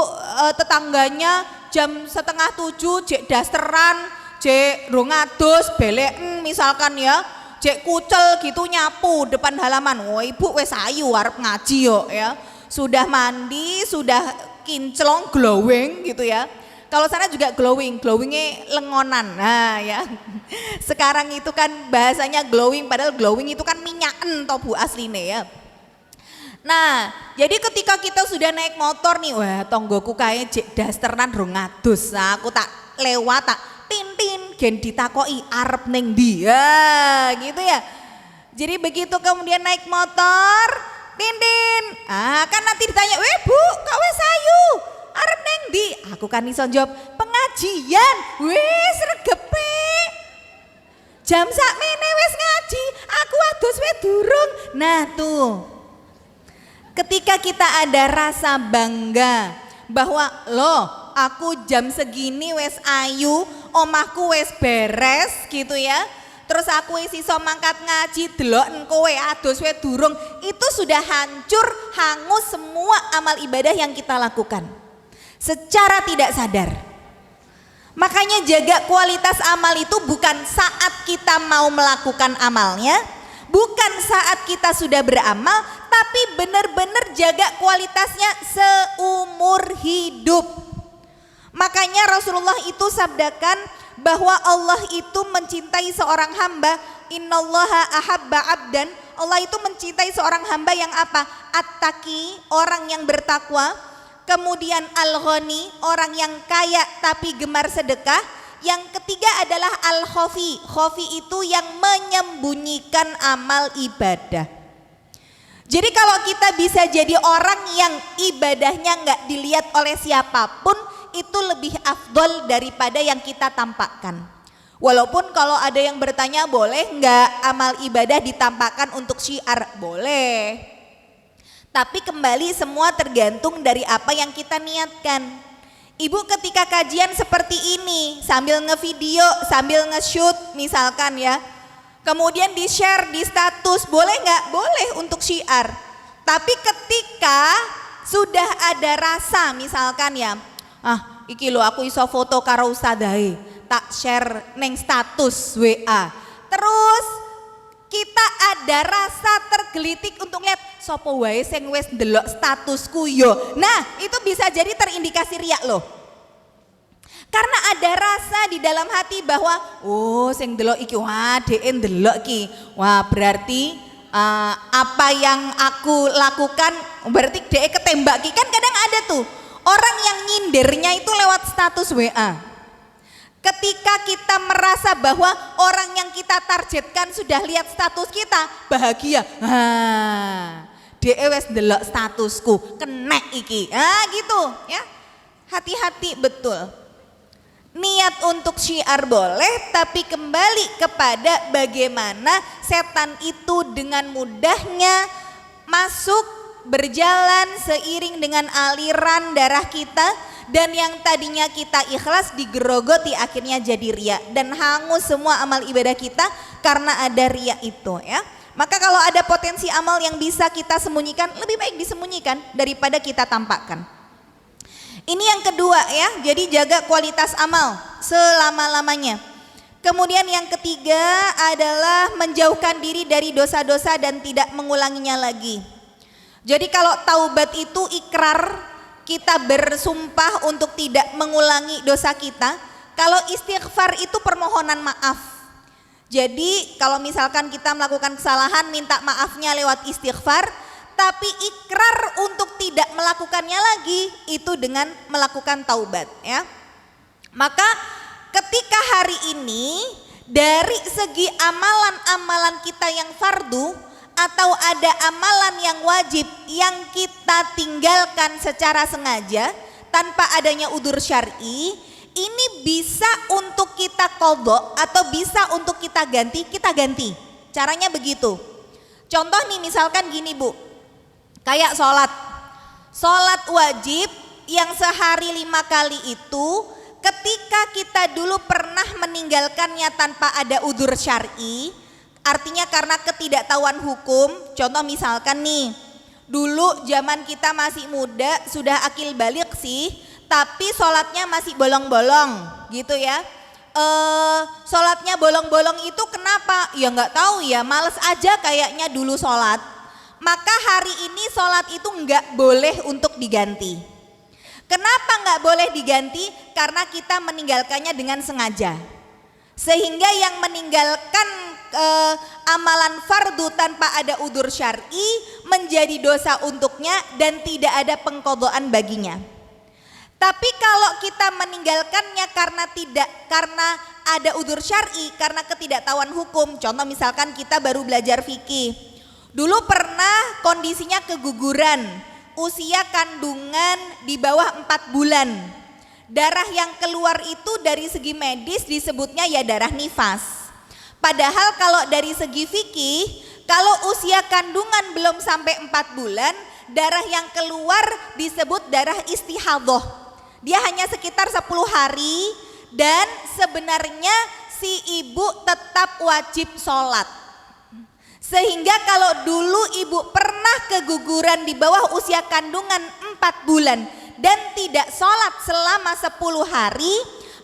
A: tetangganya jam 6:30 jek dasteran, jek rongados beleken misalkan ya, jek kucel gitu nyapu depan halaman. Oh ibu wes ayu arep ngaji yo ya, sudah mandi, sudah kinclong glowing gitu ya. Kalau sana juga glowingnya lengonan. Nah ya, sekarang itu kan bahasanya glowing, padahal glowing itu kan minyaken toh Bu asline ya. Nah, jadi ketika kita sudah naik motor nih, wah tonggoku kayak jek dasteran rongados. Nah, aku tak lewat tak tin gen ditakoi arep ning ndi. Ya, gitu ya. Jadi begitu kemudian naik motor, tin. Kan nanti ditanya, "Weh, Bu, kok wis ayu? Arep ning ndi?" Aku kan iso jawab, "Pengajian." Wis regepe. Jam sakmene wis ngaji, aku adus wis durung. Nah, tuh. Ketika kita ada rasa bangga bahwa loh aku jam segini wes ayu, omahku wes beres gitu ya, terus aku wes iso mangkat ngaji, delok kowe adus wes durung, itu sudah hancur, hangus semua amal ibadah yang kita lakukan secara tidak sadar. Makanya jaga kualitas amal itu bukan saat kita mau melakukan amalnya, bukan saat kita sudah beramal, tapi benar-benar jaga kualitasnya seumur hidup. Makanya Rasulullah itu sabdakan bahwa Allah itu mencintai seorang hamba, innallaha ahabba abdan, Allah itu mencintai seorang hamba yang apa? At-taqi, orang yang bertakwa, kemudian al-ghani, orang yang kaya tapi gemar sedekah, yang ketiga adalah al-khofi, khofi itu yang menyembunyikan amal ibadah. Jadi kalau kita bisa jadi orang yang ibadahnya nggak dilihat oleh siapapun, itu lebih afdol daripada yang kita tampakkan. Walaupun kalau ada yang bertanya boleh nggak amal ibadah ditampakkan untuk syiar, boleh. Tapi kembali semua tergantung dari apa yang kita niatkan. Ibu ketika kajian seperti ini sambil ngevideo, sambil nge-shoot misalkan ya, kemudian di-share di status, boleh nggak? Boleh untuk syiar. Tapi ketika sudah ada rasa misalkan ya, iki lo aku iso foto karo ustadzae, tak share neng status WA. Terus kita ada rasa tergelitik untuk lihat sopo wae sing wis ndelok statusku yo. Nah, itu bisa jadi terindikasi riya loh. Karena ada rasa di dalam hati bahwa oh sing ndelok iki, wah dhek ndelok ki. Wah, berarti apa yang aku lakukan berarti dhek ketembak ki. Kan kadang ada tuh Orang yang nyindirnya itu lewat status WA. Ketika kita merasa bahwa orang yang kita targetkan sudah lihat status kita, bahagia. Dia wes ndelok statusku, kena iki. Gitu ya. Hati-hati betul. Niat untuk syiar boleh, tapi kembali kepada bagaimana setan itu dengan mudahnya masuk, berjalan seiring dengan aliran darah kita, dan yang tadinya kita ikhlas digerogoti akhirnya jadi riya, dan hangus semua amal ibadah kita karena ada riya itu ya. Maka kalau ada potensi amal yang bisa kita sembunyikan, lebih baik disembunyikan daripada kita tampakkan. Ini yang kedua ya, jadi jaga kualitas amal selama-lamanya. Kemudian yang ketiga adalah menjauhkan diri dari dosa-dosa dan tidak mengulanginya lagi. Jadi kalau taubat itu ikrar, kita bersumpah untuk tidak mengulangi dosa kita. Kalau istighfar itu permohonan maaf. Jadi kalau misalkan kita melakukan kesalahan, minta maafnya lewat istighfar, tapi ikrar untuk tidak melakukannya lagi itu dengan melakukan taubat ya. Maka ketika hari ini dari segi amalan-amalan kita yang fardu atau ada amalan yang wajib yang kita tinggalkan secara sengaja tanpa adanya udzur syar'i, ini bisa untuk kita qadha atau bisa untuk kita ganti, kita ganti. Caranya begitu. Contoh nih misalkan gini Bu, kayak sholat wajib yang sehari 5 kali itu, ketika kita dulu pernah meninggalkannya tanpa ada udzur syar'i, artinya karena ketidaktahuan hukum. Contoh misalkan nih, dulu zaman kita masih muda, sudah akil balik sih, tapi sholatnya masih bolong-bolong gitu ya. Sholatnya bolong-bolong itu kenapa? Ya nggak tahu ya, males aja kayaknya dulu sholat. Maka hari ini sholat itu nggak boleh untuk diganti. Kenapa nggak boleh diganti? Karena kita meninggalkannya dengan sengaja. Sehingga yang meninggalkan amalan fardu tanpa ada udzur syar'i menjadi dosa untuknya dan tidak ada pengqadhaan baginya. Tapi kalau kita meninggalkannya karena ada udzur syar'i, karena ketidaktahuan hukum. Contoh misalkan kita baru belajar fikih. Dulu pernah kondisinya keguguran, usia kandungan di bawah 4 bulan. Darah yang keluar itu dari segi medis disebutnya ya darah nifas. Padahal kalau dari segi fikih, kalau usia kandungan belum sampai 4 bulan, darah yang keluar disebut darah istihadhah. Dia hanya sekitar 10 hari dan sebenarnya si ibu tetap wajib sholat. Sehingga kalau dulu ibu pernah keguguran di bawah usia kandungan 4 bulan dan tidak sholat selama 10 hari,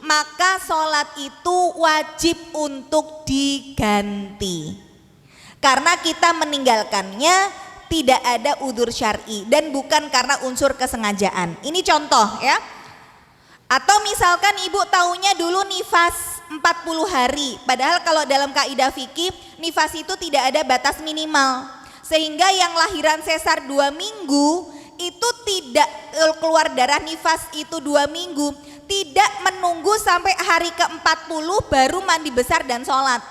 A: maka sholat itu wajib untuk diganti. Karena kita meninggalkannya tidak ada udzur syar'i dan bukan karena unsur kesengajaan. Ini contoh ya. Atau misalkan ibu taunya dulu nifas 40 hari, padahal kalau dalam kaidah fikih nifas itu tidak ada batas minimal. Sehingga yang lahiran sesar 2 minggu itu tidak keluar darah nifas itu 2 minggu, tidak menunggu sampai hari ke-40 baru mandi besar dan sholat.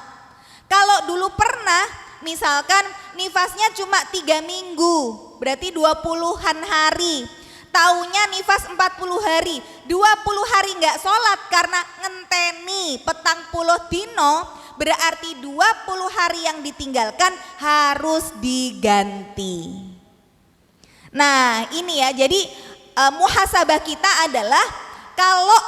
A: Kalau dulu pernah misalkan nifasnya cuma 3 minggu, berarti 20-an hari. Taunya nifas 40 hari, 20 hari nggak sholat karena ngenteni petang puluh dino, berarti 20 hari yang ditinggalkan harus diganti. Nah ini ya, jadi muhasabah kita adalah kalau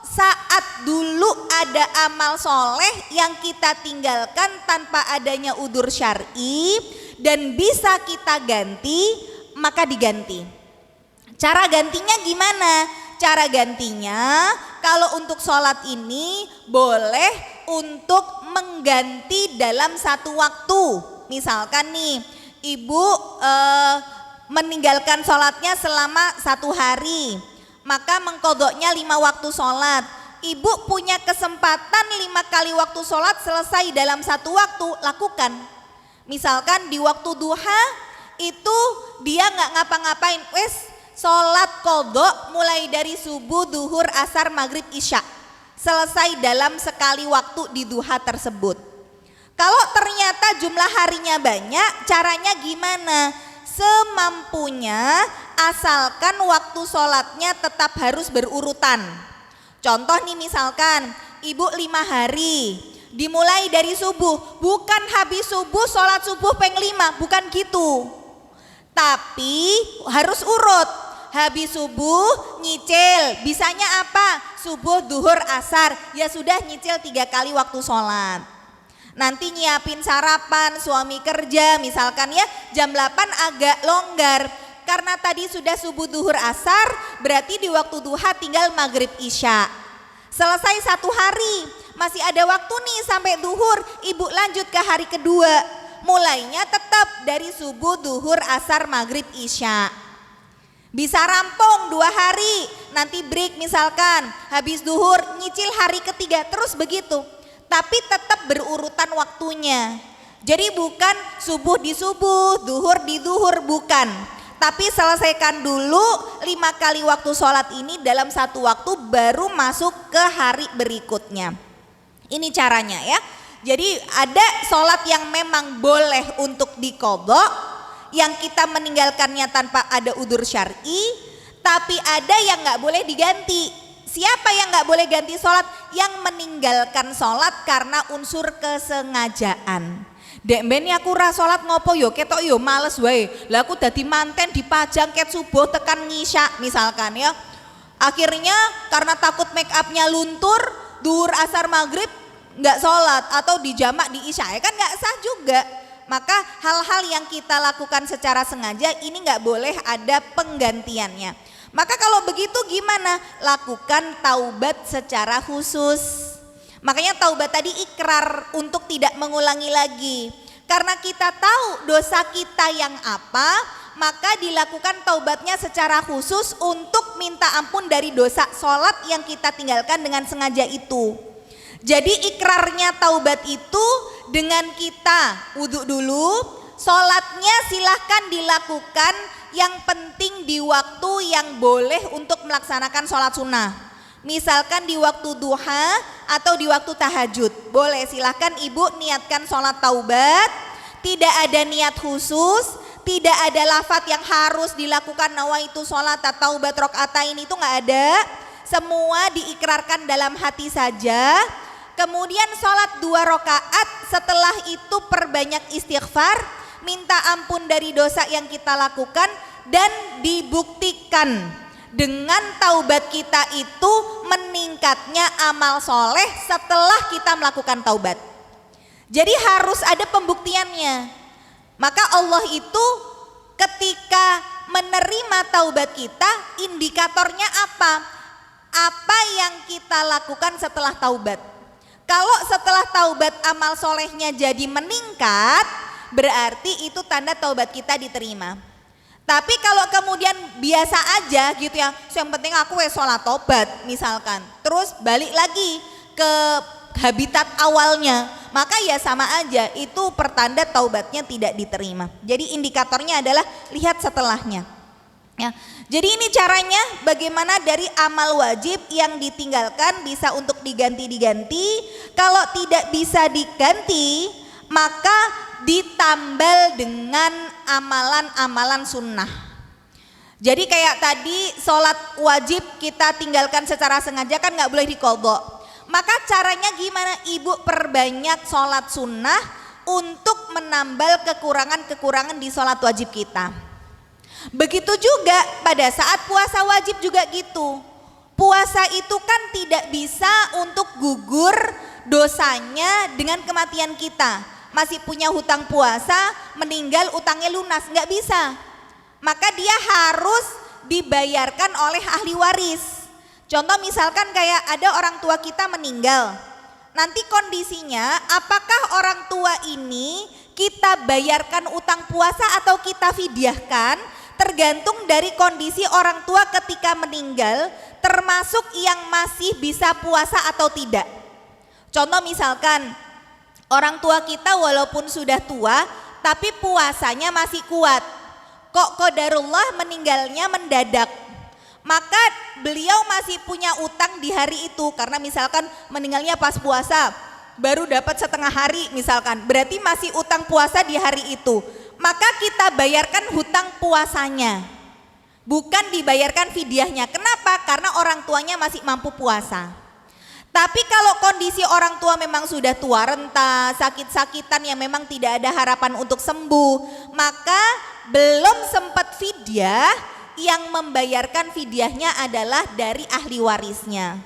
A: saat dulu ada amal soleh yang kita tinggalkan tanpa adanya udzur syar'i dan bisa kita ganti, maka diganti. Cara gantinya gimana? Cara gantinya kalau untuk sholat ini boleh untuk mengganti dalam satu waktu. Misalkan nih ibu meninggalkan sholatnya selama 1 hari, maka mengqadhanya 5 waktu sholat. Ibu punya kesempatan 5 kali waktu sholat selesai dalam 1 waktu, lakukan. Misalkan di waktu duha itu dia nggak ngapa-ngapain, wes sholat qadha mulai dari subuh, duhur, asar, maghrib, isya, selesai dalam sekali waktu di duha tersebut. Kalau ternyata jumlah harinya banyak, caranya gimana? Semampunya, asalkan waktu sholatnya tetap harus berurutan. Contoh nih, misalkan ibu 5 hari, dimulai dari subuh, bukan habis subuh sholat subuh peng 5, bukan gitu, tapi harus urut. Habis subuh nyicil, bisanya apa? Subuh, duhur, asar, ya sudah nyicil 3 kali waktu sholat. Nanti nyiapin sarapan, suami kerja misalkan ya, jam 8 agak longgar, karena tadi sudah subuh, duhur, asar, berarti di waktu duha tinggal maghrib, isya. Selesai 1 hari, masih ada waktu nih sampai duhur, ibu lanjut ke hari kedua, mulainya tetap dari subuh, duhur, asar, maghrib, isya. Bisa rampung 2 hari, nanti break misalkan, habis duhur nyicil hari ketiga, terus begitu. Tapi tetap berurutan waktunya. Jadi bukan subuh di subuh, duhur di duhur, bukan. Tapi selesaikan dulu 5 kali waktu sholat ini dalam 1 waktu, baru masuk ke hari berikutnya. Ini caranya ya. Jadi ada sholat yang memang boleh untuk diqadha, yang kita meninggalkannya tanpa ada udzur syar'i, tapi ada yang nggak boleh diganti. Siapa yang nggak boleh ganti sholat? Yang meninggalkan sholat karena unsur kesengajaan. Dek ben aku ra sholat ngopo yo, ketok yo males wae. Lah aku dadi manten dipajang ket subuh tekan ngisya misalkan ya. Akhirnya karena takut make upnya luntur, duhur, asar, maghrib nggak sholat, atau dijamak di isya, ya kan nggak sah juga. Maka hal-hal yang kita lakukan secara sengaja ini nggak boleh ada penggantiannya. Maka kalau begitu gimana? Lakukan taubat secara khusus. Makanya taubat tadi ikrar untuk tidak mengulangi lagi. Karena kita tahu dosa kita yang apa, maka dilakukan taubatnya secara khusus untuk minta ampun dari dosa sholat yang kita tinggalkan dengan sengaja itu. Jadi ikrarnya taubat itu dengan kita wudhu dulu, sholatnya silahkan dilakukan, yang penting di waktu yang boleh untuk melaksanakan sholat sunnah. Misalkan di waktu duha atau di waktu tahajud, boleh silahkan ibu niatkan sholat taubat, tidak ada niat khusus, tidak ada lafadz yang harus dilakukan nawaitu sholat taubat rokaatain, itu nggak ada, semua diikrarkan dalam hati saja. Kemudian sholat 2 rakaat, setelah itu perbanyak istighfar, minta ampun dari dosa yang kita lakukan, dan dibuktikan dengan taubat kita itu meningkatnya amal soleh setelah kita melakukan taubat. Jadi harus ada pembuktiannya. Maka Allah itu ketika menerima taubat kita, indikatornya apa? Apa yang kita lakukan setelah taubat? Kalau setelah taubat amal solehnya jadi meningkat, berarti itu tanda taubat kita diterima. Tapi kalau kemudian biasa aja gitu ya, yang penting aku sholat taubat misalkan, terus balik lagi ke habitat awalnya, maka ya sama aja, itu pertanda taubatnya tidak diterima. Jadi indikatornya adalah lihat setelahnya ya. Jadi ini caranya bagaimana dari amal wajib yang ditinggalkan bisa untuk diganti-diganti. Kalau tidak bisa diganti, maka ditambal dengan amalan-amalan sunnah. Jadi kayak tadi sholat wajib kita tinggalkan secara sengaja kan nggak boleh diqadha. Maka caranya gimana? Ibu perbanyak sholat sunnah untuk menambal kekurangan-kekurangan di sholat wajib kita. Begitu juga pada saat puasa wajib juga gitu. Puasa itu kan tidak bisa untuk gugur dosanya dengan kematian kita. Masih punya hutang puasa, meninggal utangnya lunas, nggak bisa. Maka dia harus dibayarkan oleh ahli waris. Contoh misalkan kayak ada orang tua kita meninggal. Nanti kondisinya apakah orang tua ini kita bayarkan utang puasa atau kita fidyahkan? Tergantung dari kondisi orang tua ketika meninggal, termasuk yang masih bisa puasa atau tidak. Contoh misalkan orang tua kita walaupun sudah tua tapi puasanya masih kuat. kok qadarullah meninggalnya mendadak. Maka beliau masih punya utang di hari itu, karena misalkan meninggalnya pas puasa, baru dapat setengah hari misalkan, berarti masih utang puasa di hari itu. Maka kita bayarkan hutang puasanya, bukan dibayarkan fidyahnya. Kenapa? Karena orang tuanya masih mampu puasa. Tapi kalau kondisi orang tua memang sudah tua renta, sakit-sakitan yang memang tidak ada harapan untuk sembuh, maka belum sempat fidyah, yang membayarkan fidyahnya adalah dari ahli warisnya.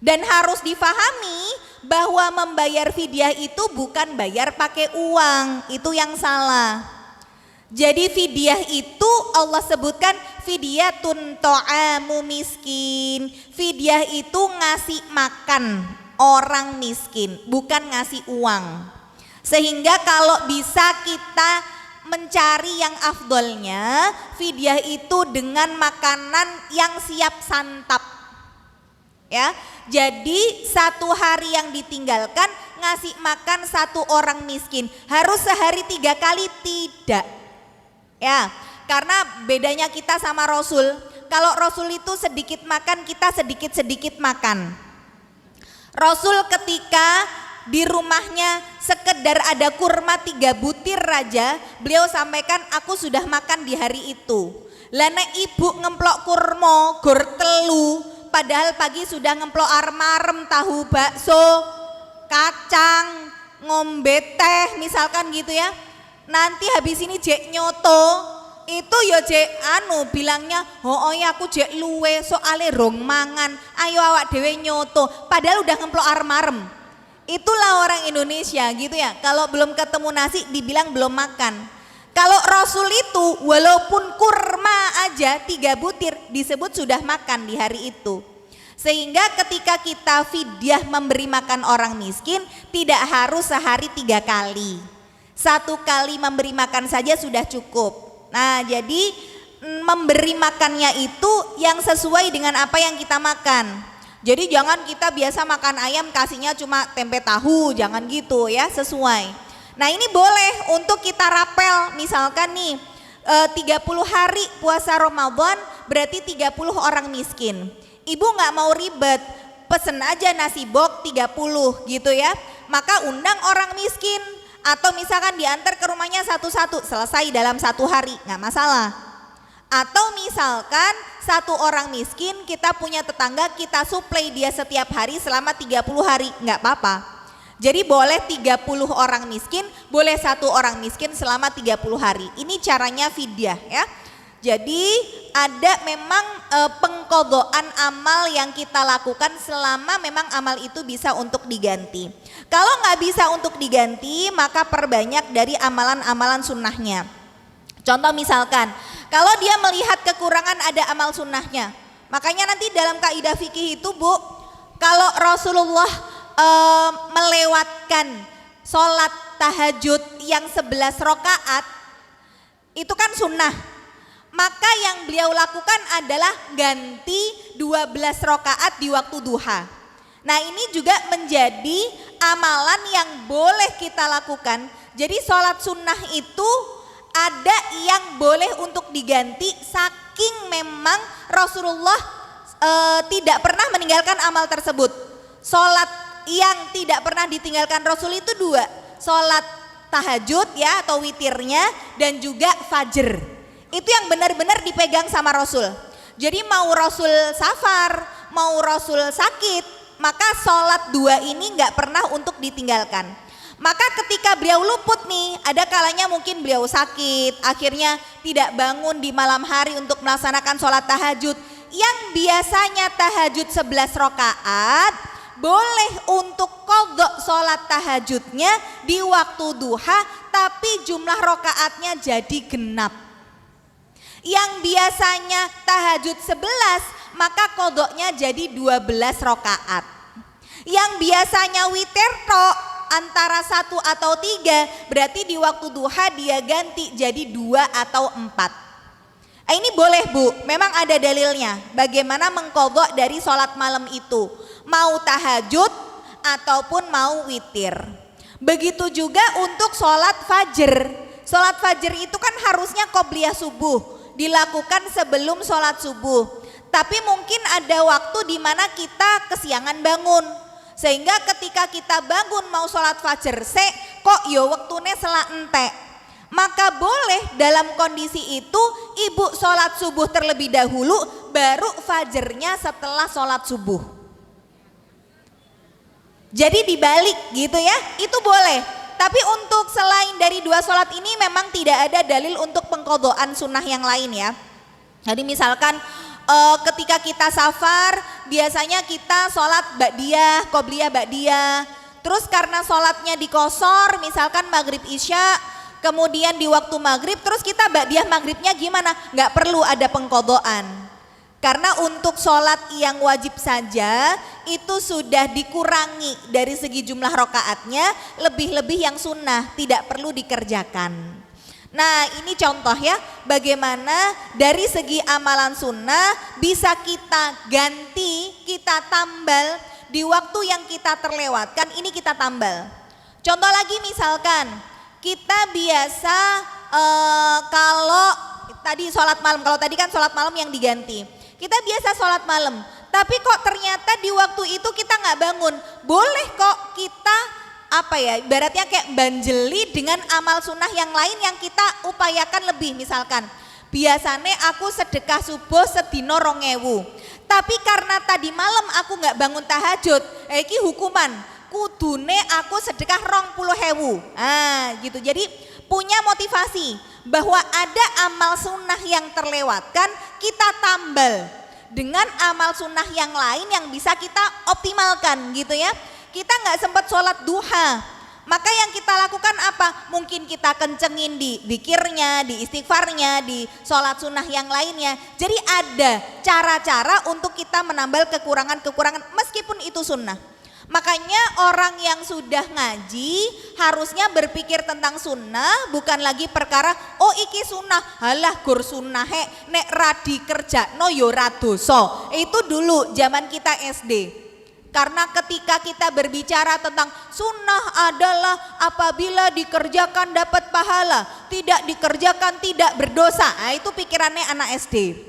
A: Dan harus difahami bahwa membayar fidyah itu bukan bayar pakai uang, itu yang salah. Jadi fidyah itu Allah sebutkan fidyatun ta'amu miskin. Fidyah itu ngasih makan orang miskin, bukan ngasih uang. Sehingga kalau bisa kita mencari yang afdolnya, fidyah itu dengan makanan yang siap santap. Ya, jadi satu hari yang ditinggalkan ngasih makan satu orang miskin harus sehari 3 kali tidak. Ya, karena bedanya kita sama Rasul. Kalau Rasul itu sedikit makan, kita sedikit-sedikit makan. Rasul ketika di rumahnya sekedar ada kurma 3 butir raja, beliau sampaikan aku sudah makan di hari itu. Lana ibu ngemplok kurma gor telu, padahal pagi sudah ngemplok armarem, tahu bakso, kacang, ngombe teh misalkan gitu ya. Nanti habis ini jek nyoto, itu ya jek bilangnya oh ya aku jek luwe soale rong mangan, ayo awak dewe nyoto, padahal udah ngemplok armarem. Itulah orang Indonesia gitu ya, kalau belum ketemu nasi dibilang belum makan. Kalau Rasul itu walaupun kurma aja 3 butir disebut sudah makan di hari itu. Sehingga ketika kita fidyah memberi makan orang miskin tidak harus sehari 3 kali. 1 kali memberi makan saja sudah cukup. Nah, jadi memberi makannya itu yang sesuai dengan apa yang kita makan. Jadi jangan kita biasa makan ayam kasihnya cuma tempe tahu, jangan gitu ya, sesuai. Nah, ini boleh untuk kita rapel, misalkan nih 30 hari puasa Ramadan berarti 30 orang miskin. Ibu nggak mau ribet, pesen aja nasi bok 30 gitu ya. Maka undang orang miskin, atau misalkan diantar ke rumahnya satu-satu, selesai dalam 1 hari, nggak masalah. Atau misalkan 1 orang miskin kita punya tetangga, kita suplai dia setiap hari selama 30 hari, nggak apa-apa. Jadi boleh 30 orang miskin, boleh 1 orang miskin selama 30 hari. Ini caranya fidyah ya. Jadi ada memang pengqadhaan amal yang kita lakukan selama memang amal itu bisa untuk diganti. Kalau nggak bisa untuk diganti, maka perbanyak dari amalan-amalan sunnahnya. Contoh misalkan, kalau dia melihat kekurangan ada amal sunnahnya, makanya nanti dalam kaidah fikih itu Bu, kalau Rasulullah melewatkan sholat tahajud yang 11 rakaat, itu kan sunnah. Maka yang beliau lakukan adalah ganti 12 rakaat di waktu duha. Nah, ini juga menjadi amalan yang boleh kita lakukan. Jadi sholat sunnah itu ada yang boleh untuk diganti, saking memang Rasulullah tidak pernah meninggalkan amal tersebut. Sholat yang tidak pernah ditinggalkan Rasul itu 2, sholat tahajud ya atau witirnya, dan juga fajr. Itu yang benar-benar dipegang sama Rasul. Jadi mau Rasul safar, mau Rasul sakit, maka sholat 2 ini nggak pernah untuk ditinggalkan. Maka ketika beliau luput nih, ada kalanya mungkin beliau sakit, akhirnya tidak bangun di malam hari untuk melaksanakan sholat tahajud. Yang biasanya tahajud 11 rakaat, boleh untuk qadha sholat tahajudnya di waktu duha, tapi jumlah rakaatnya jadi genap. Yang biasanya tahajud 11, maka qadhanya jadi 12 rakaat. Yang biasanya witir tok antara 1 atau 3, berarti di waktu duha dia ganti jadi 2 atau 4. Ini boleh Bu, memang ada dalilnya bagaimana mengqadha dari sholat malam itu, mau tahajud ataupun mau witir. Begitu juga untuk sholat fajr. Sholat fajar itu kan harusnya qobliyah subuh, dilakukan sebelum sholat subuh. Tapi mungkin ada waktu di mana kita kesiangan bangun, sehingga ketika kita bangun mau sholat fajar kok yo wektune selak entek. Maka boleh dalam kondisi itu ibu sholat subuh terlebih dahulu, baru fajarnya setelah sholat subuh. Jadi dibalik gitu ya, itu boleh. Tapi untuk selain dari dua sholat ini memang tidak ada dalil untuk pengqadhaan sunnah yang lain ya. Jadi misalkan ketika kita safar biasanya kita sholat ba'diyah, qobliyah ba'diyah. Terus karena sholatnya dikosor misalkan maghrib isya, kemudian di waktu maghrib terus kita ba'diyah maghribnya gimana? Nggak perlu ada pengqadhaan. Karena untuk sholat yang wajib saja itu sudah dikurangi dari segi jumlah rokaatnya, lebih-lebih yang sunnah tidak perlu dikerjakan. Nah ini contoh ya bagaimana dari segi amalan sunnah bisa kita ganti, kita tambal di waktu yang kita terlewatkan, ini kita tambal. Contoh lagi misalkan kita biasa kalau tadi sholat malam, kalau tadi kan sholat malam yang diganti. Kita biasa sholat malam, tapi kok ternyata di waktu itu kita nggak bangun. Boleh kok kita ibaratnya kayak banjeli dengan amal sunnah yang lain yang kita upayakan lebih. Misalkan biasanya aku sedekah subuh sedino 2.000, tapi karena tadi malam aku nggak bangun tahajud, iki hukuman kudune aku sedekah 20.000. Gitu. Jadi punya motivasi bahwa ada amal sunnah yang terlewatkan, kita tambal dengan amal sunnah yang lain yang bisa kita optimalkan gitu ya. Kita nggak sempat sholat duha, maka yang kita lakukan apa? Mungkin kita kencengin di zikirnya, di istighfarnya, di sholat sunnah yang lainnya. Jadi ada cara-cara untuk kita menambal kekurangan-kekurangan meskipun itu sunnah. Makanya orang yang sudah ngaji harusnya berpikir tentang sunnah, bukan lagi perkara oh iki sunnah, halah gur sunnah nek radi kerja no yo radoso. Itu dulu zaman kita SD. Karena ketika kita berbicara tentang sunnah adalah apabila dikerjakan dapat pahala, tidak dikerjakan tidak berdosa. Nah, itu pikirannya anak SD.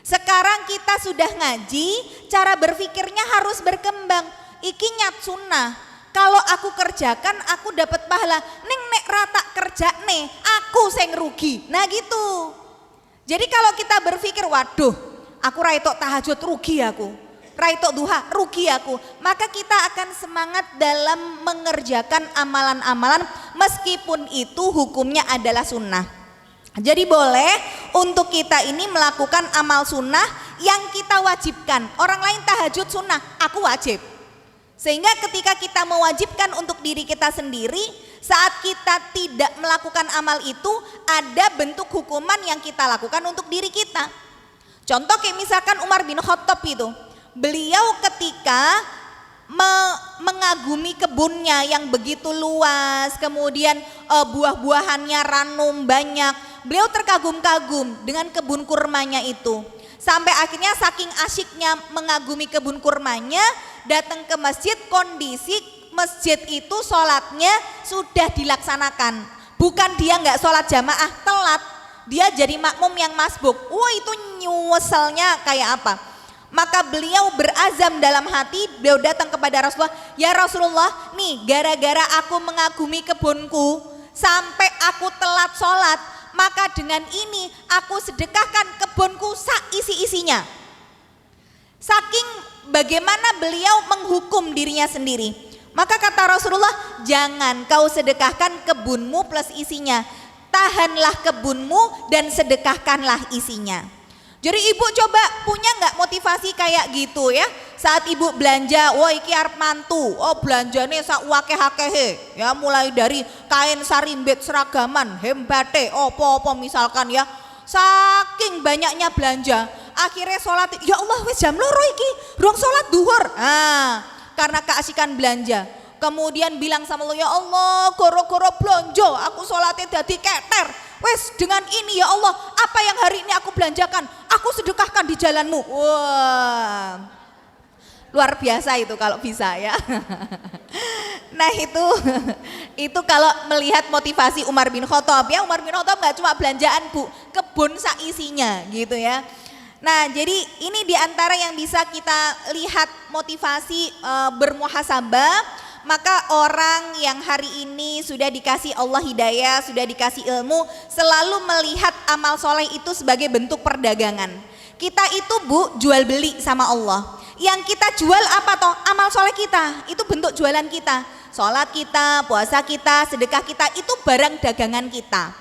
A: Sekarang kita sudah ngaji, cara berpikirnya harus berkembang. Iki nyat sunnah, kalau aku kerjakan aku dapat pahala, nek rata kerja aku sing rugi. Nah gitu. Jadi kalau kita berpikir waduh aku raito tahajud rugi aku, raito duha rugi aku, maka kita akan semangat dalam mengerjakan amalan-amalan meskipun itu hukumnya adalah sunnah. Jadi boleh untuk kita ini melakukan amal sunnah yang kita wajibkan. Orang lain tahajud sunnah, aku wajib. Sehingga ketika kita mewajibkan untuk diri kita sendiri, saat kita tidak melakukan amal itu, ada bentuk hukuman yang kita lakukan untuk diri kita. Contoh kayak misalkan Umar bin Khattab itu, beliau ketika mengagumi kebunnya yang begitu luas, kemudian buah-buahannya ranum banyak, beliau terkagum-kagum dengan kebun kurmanya itu. Sampai akhirnya saking asyiknya mengagumi kebun kurmanya, datang ke masjid, kondisi masjid itu sholatnya sudah dilaksanakan. Bukan dia nggak sholat jamaah telat, dia jadi makmum yang masbuk. Wah itu nyuselnya kayak apa. Maka beliau berazam dalam hati, beliau datang kepada Rasulullah, ya Rasulullah nih gara-gara aku mengagumi kebunku sampai aku telat sholat, maka dengan ini aku sedekahkan kebunku sak isi-isinya. Saking bagaimana beliau menghukum dirinya sendiri. Maka kata Rasulullah, jangan kau sedekahkan kebunmu plus isinya, tahanlah kebunmu dan sedekahkanlah isinya. Jadi ibu coba punya nggak motivasi kayak gitu ya? Saat ibu belanja, wah iki arep mantu, oh belanjane sak wakeh-akehe, ya mulai dari kain sarimbit seragaman, hembate, opo-opo misalkan ya, saking banyaknya belanja, akhirnya sholat, ya Allah wis jam 2 iki, rong sholat duhur, karena keasikan belanja. Kemudian bilang sama Allah, ya Allah goro-goro blonjo, aku sholatnya dadi keter. Wes dengan ini ya Allah, apa yang hari ini aku belanjakan, aku sedekahkan di jalanmu. Wah. luar biasa itu kalau bisa ya. Nah itu kalau melihat motivasi Umar bin Khattab ya, Umar bin Khattab nggak cuma belanjaan Bu, kebun sak isinya gitu ya. Nah jadi ini diantara yang bisa kita lihat motivasi bermuhasabah. Maka orang yang hari ini sudah dikasih Allah hidayah, sudah dikasih ilmu, selalu melihat amal soleh itu sebagai bentuk perdagangan. Kita itu Bu jual beli sama Allah. Yang kita jual apa toh? Amal soleh kita, itu bentuk jualan kita. Sholat kita, puasa kita, sedekah kita, itu barang dagangan kita.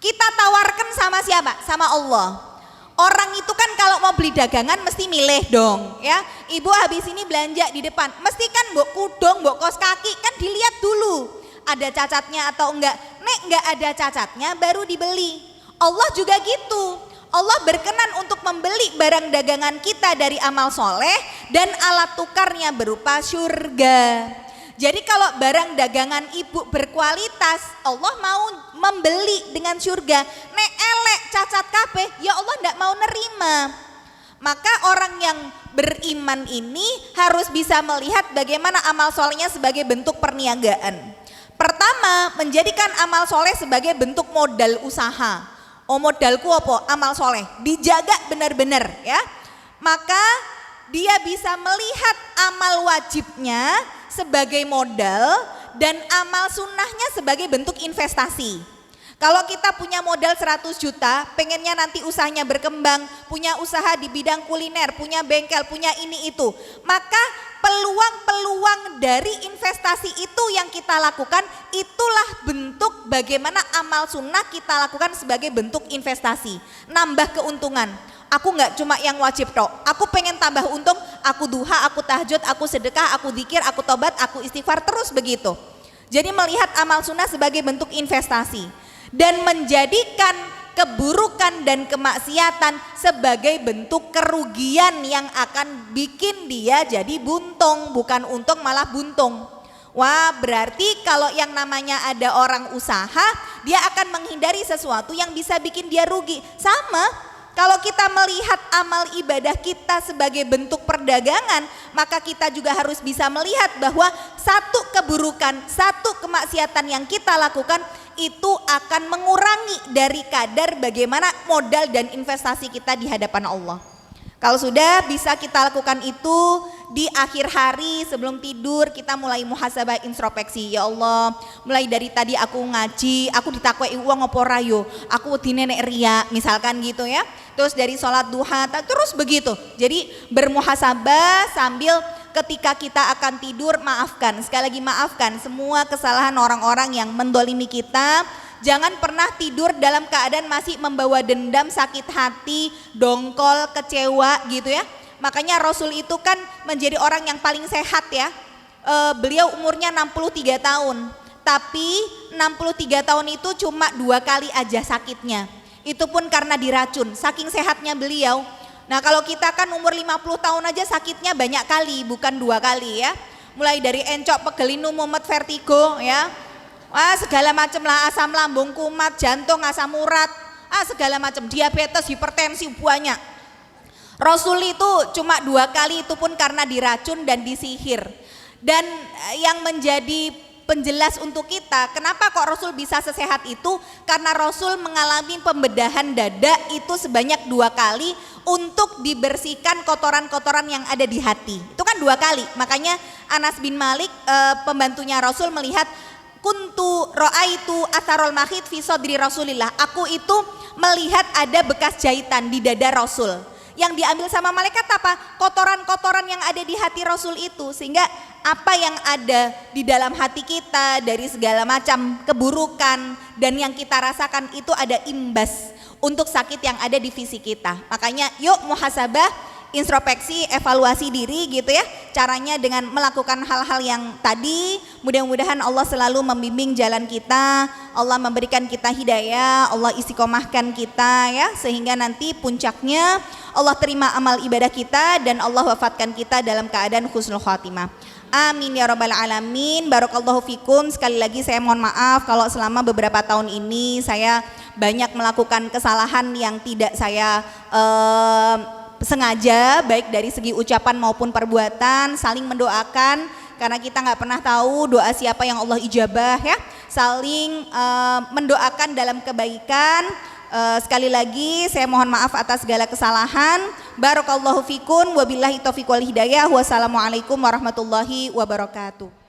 A: Kita tawarkan sama siapa? Sama Allah. Orang itu kan kalau mau beli dagangan mesti milih dong ya. Ibu habis ini belanja di depan, mesti kan mbok kudung, mbok kos kaki, kan dilihat dulu ada cacatnya atau enggak. Nek enggak ada cacatnya baru dibeli. Allah juga gitu. Allah berkenan untuk membeli barang dagangan kita dari amal soleh dan alat tukarnya berupa surga. Jadi kalau barang dagangan ibu berkualitas, Allah mau membeli dengan surga. Nek elek cacat kabeh, ya Allah ndak mau nerima. Maka orang yang beriman ini harus bisa melihat bagaimana amal solehnya sebagai bentuk perniagaan. Pertama, menjadikan amal soleh sebagai bentuk modal usaha. Oh modalku apa? Amal soleh. Dijaga benar-benar ya. Maka dia bisa melihat amal wajibnya sebagai modal dan amal sunnahnya sebagai bentuk investasi. Kalau kita punya modal 100 juta, pengennya nanti usahanya berkembang, punya usaha di bidang kuliner, punya bengkel, punya ini itu, maka peluang-peluang dari investasi itu yang kita lakukan, itulah bentuk bagaimana amal sunnah kita lakukan sebagai bentuk investasi, nambah keuntungan. Aku nggak cuma yang wajib tok, aku pengen tambah untung, aku duha, aku tahajud, aku sedekah, aku zikir, aku tobat, aku istighfar, terus begitu. Jadi melihat amal sunnah sebagai bentuk investasi dan menjadikan keburukan dan kemaksiatan sebagai bentuk kerugian yang akan bikin dia jadi buntung, bukan untung malah buntung. Wah, berarti kalau yang namanya ada orang usaha, dia akan menghindari sesuatu yang bisa bikin dia rugi. Sama kalau kita melihat amal ibadah kita sebagai bentuk perdagangan, maka kita juga harus bisa melihat bahwa satu keburukan, satu kemaksiatan yang kita lakukan itu akan mengurangi dari kadar bagaimana modal dan investasi kita di hadapan Allah. Kalau sudah bisa kita lakukan itu di akhir hari sebelum tidur, kita mulai muhasabah introspeksi. Ya Allah, mulai dari tadi aku ngaji, aku ditakwai uang apa rayo, aku di nenek ria misalkan gitu ya. Terus dari sholat duha terus begitu. Jadi bermuhasabah sambil ketika kita akan tidur maafkan. Sekali lagi maafkan semua kesalahan orang-orang yang mendolimi kita. Jangan pernah tidur dalam keadaan masih membawa dendam, sakit hati, dongkol, kecewa gitu ya. Makanya Rasul itu kan menjadi orang yang paling sehat ya. Beliau umurnya 63 tahun. Tapi 63 tahun itu cuma 2 kali aja sakitnya. Itu pun karena diracun, saking sehatnya beliau. Nah kalau kita kan umur 50 tahun aja sakitnya banyak kali, bukan 2 kali ya. Mulai dari encok, pegelinu, mumet, vertigo ya. Wah segala macam lah, asam lambung kumat, jantung, asam urat, segala macam, diabetes, hipertensi banyak. Rasul itu cuma 2 kali, itu pun karena diracun dan disihir. Dan yang menjadi penjelas untuk kita, kenapa kok Rasul bisa sesehat itu? Karena Rasul mengalami pembedahan dada itu sebanyak 2 kali untuk dibersihkan kotoran-kotoran yang ada di hati. Itu kan 2 kali. Makanya Anas bin Malik, pembantunya Rasul, melihat kuntu ra'aitu atharul makhit fi sadri Rasulillah. Aku itu melihat ada bekas jahitan di dada Rasul. Yang diambil sama malaikat apa? Kotoran-kotoran yang ada di hati Rasul itu. Sehingga apa yang ada di dalam hati kita dari segala macam keburukan dan yang kita rasakan itu ada imbas untuk sakit yang ada di fisik kita. Makanya yuk muhasabah, introspeksi, evaluasi diri gitu ya. Caranya dengan melakukan hal-hal yang tadi. Mudah-mudahan Allah selalu membimbing jalan kita, Allah memberikan kita hidayah, Allah istiqomahkan kita ya, sehingga nanti puncaknya Allah terima amal ibadah kita dan Allah wafatkan kita dalam keadaan husnul khatimah. Amin ya rabbal alamin. Barakallahu fikum. Sekali lagi saya mohon maaf kalau selama beberapa tahun ini saya banyak melakukan kesalahan yang tidak saya sengaja baik dari segi ucapan maupun perbuatan, saling mendoakan karena kita nggak pernah tahu doa siapa yang Allah ijabah ya, saling mendoakan dalam kebaikan. Sekali lagi saya mohon maaf atas segala kesalahan. Barakallahu fikum, wabillahi taufiq wal hidayah. Wassalamualaikum warahmatullahi wabarakatuh.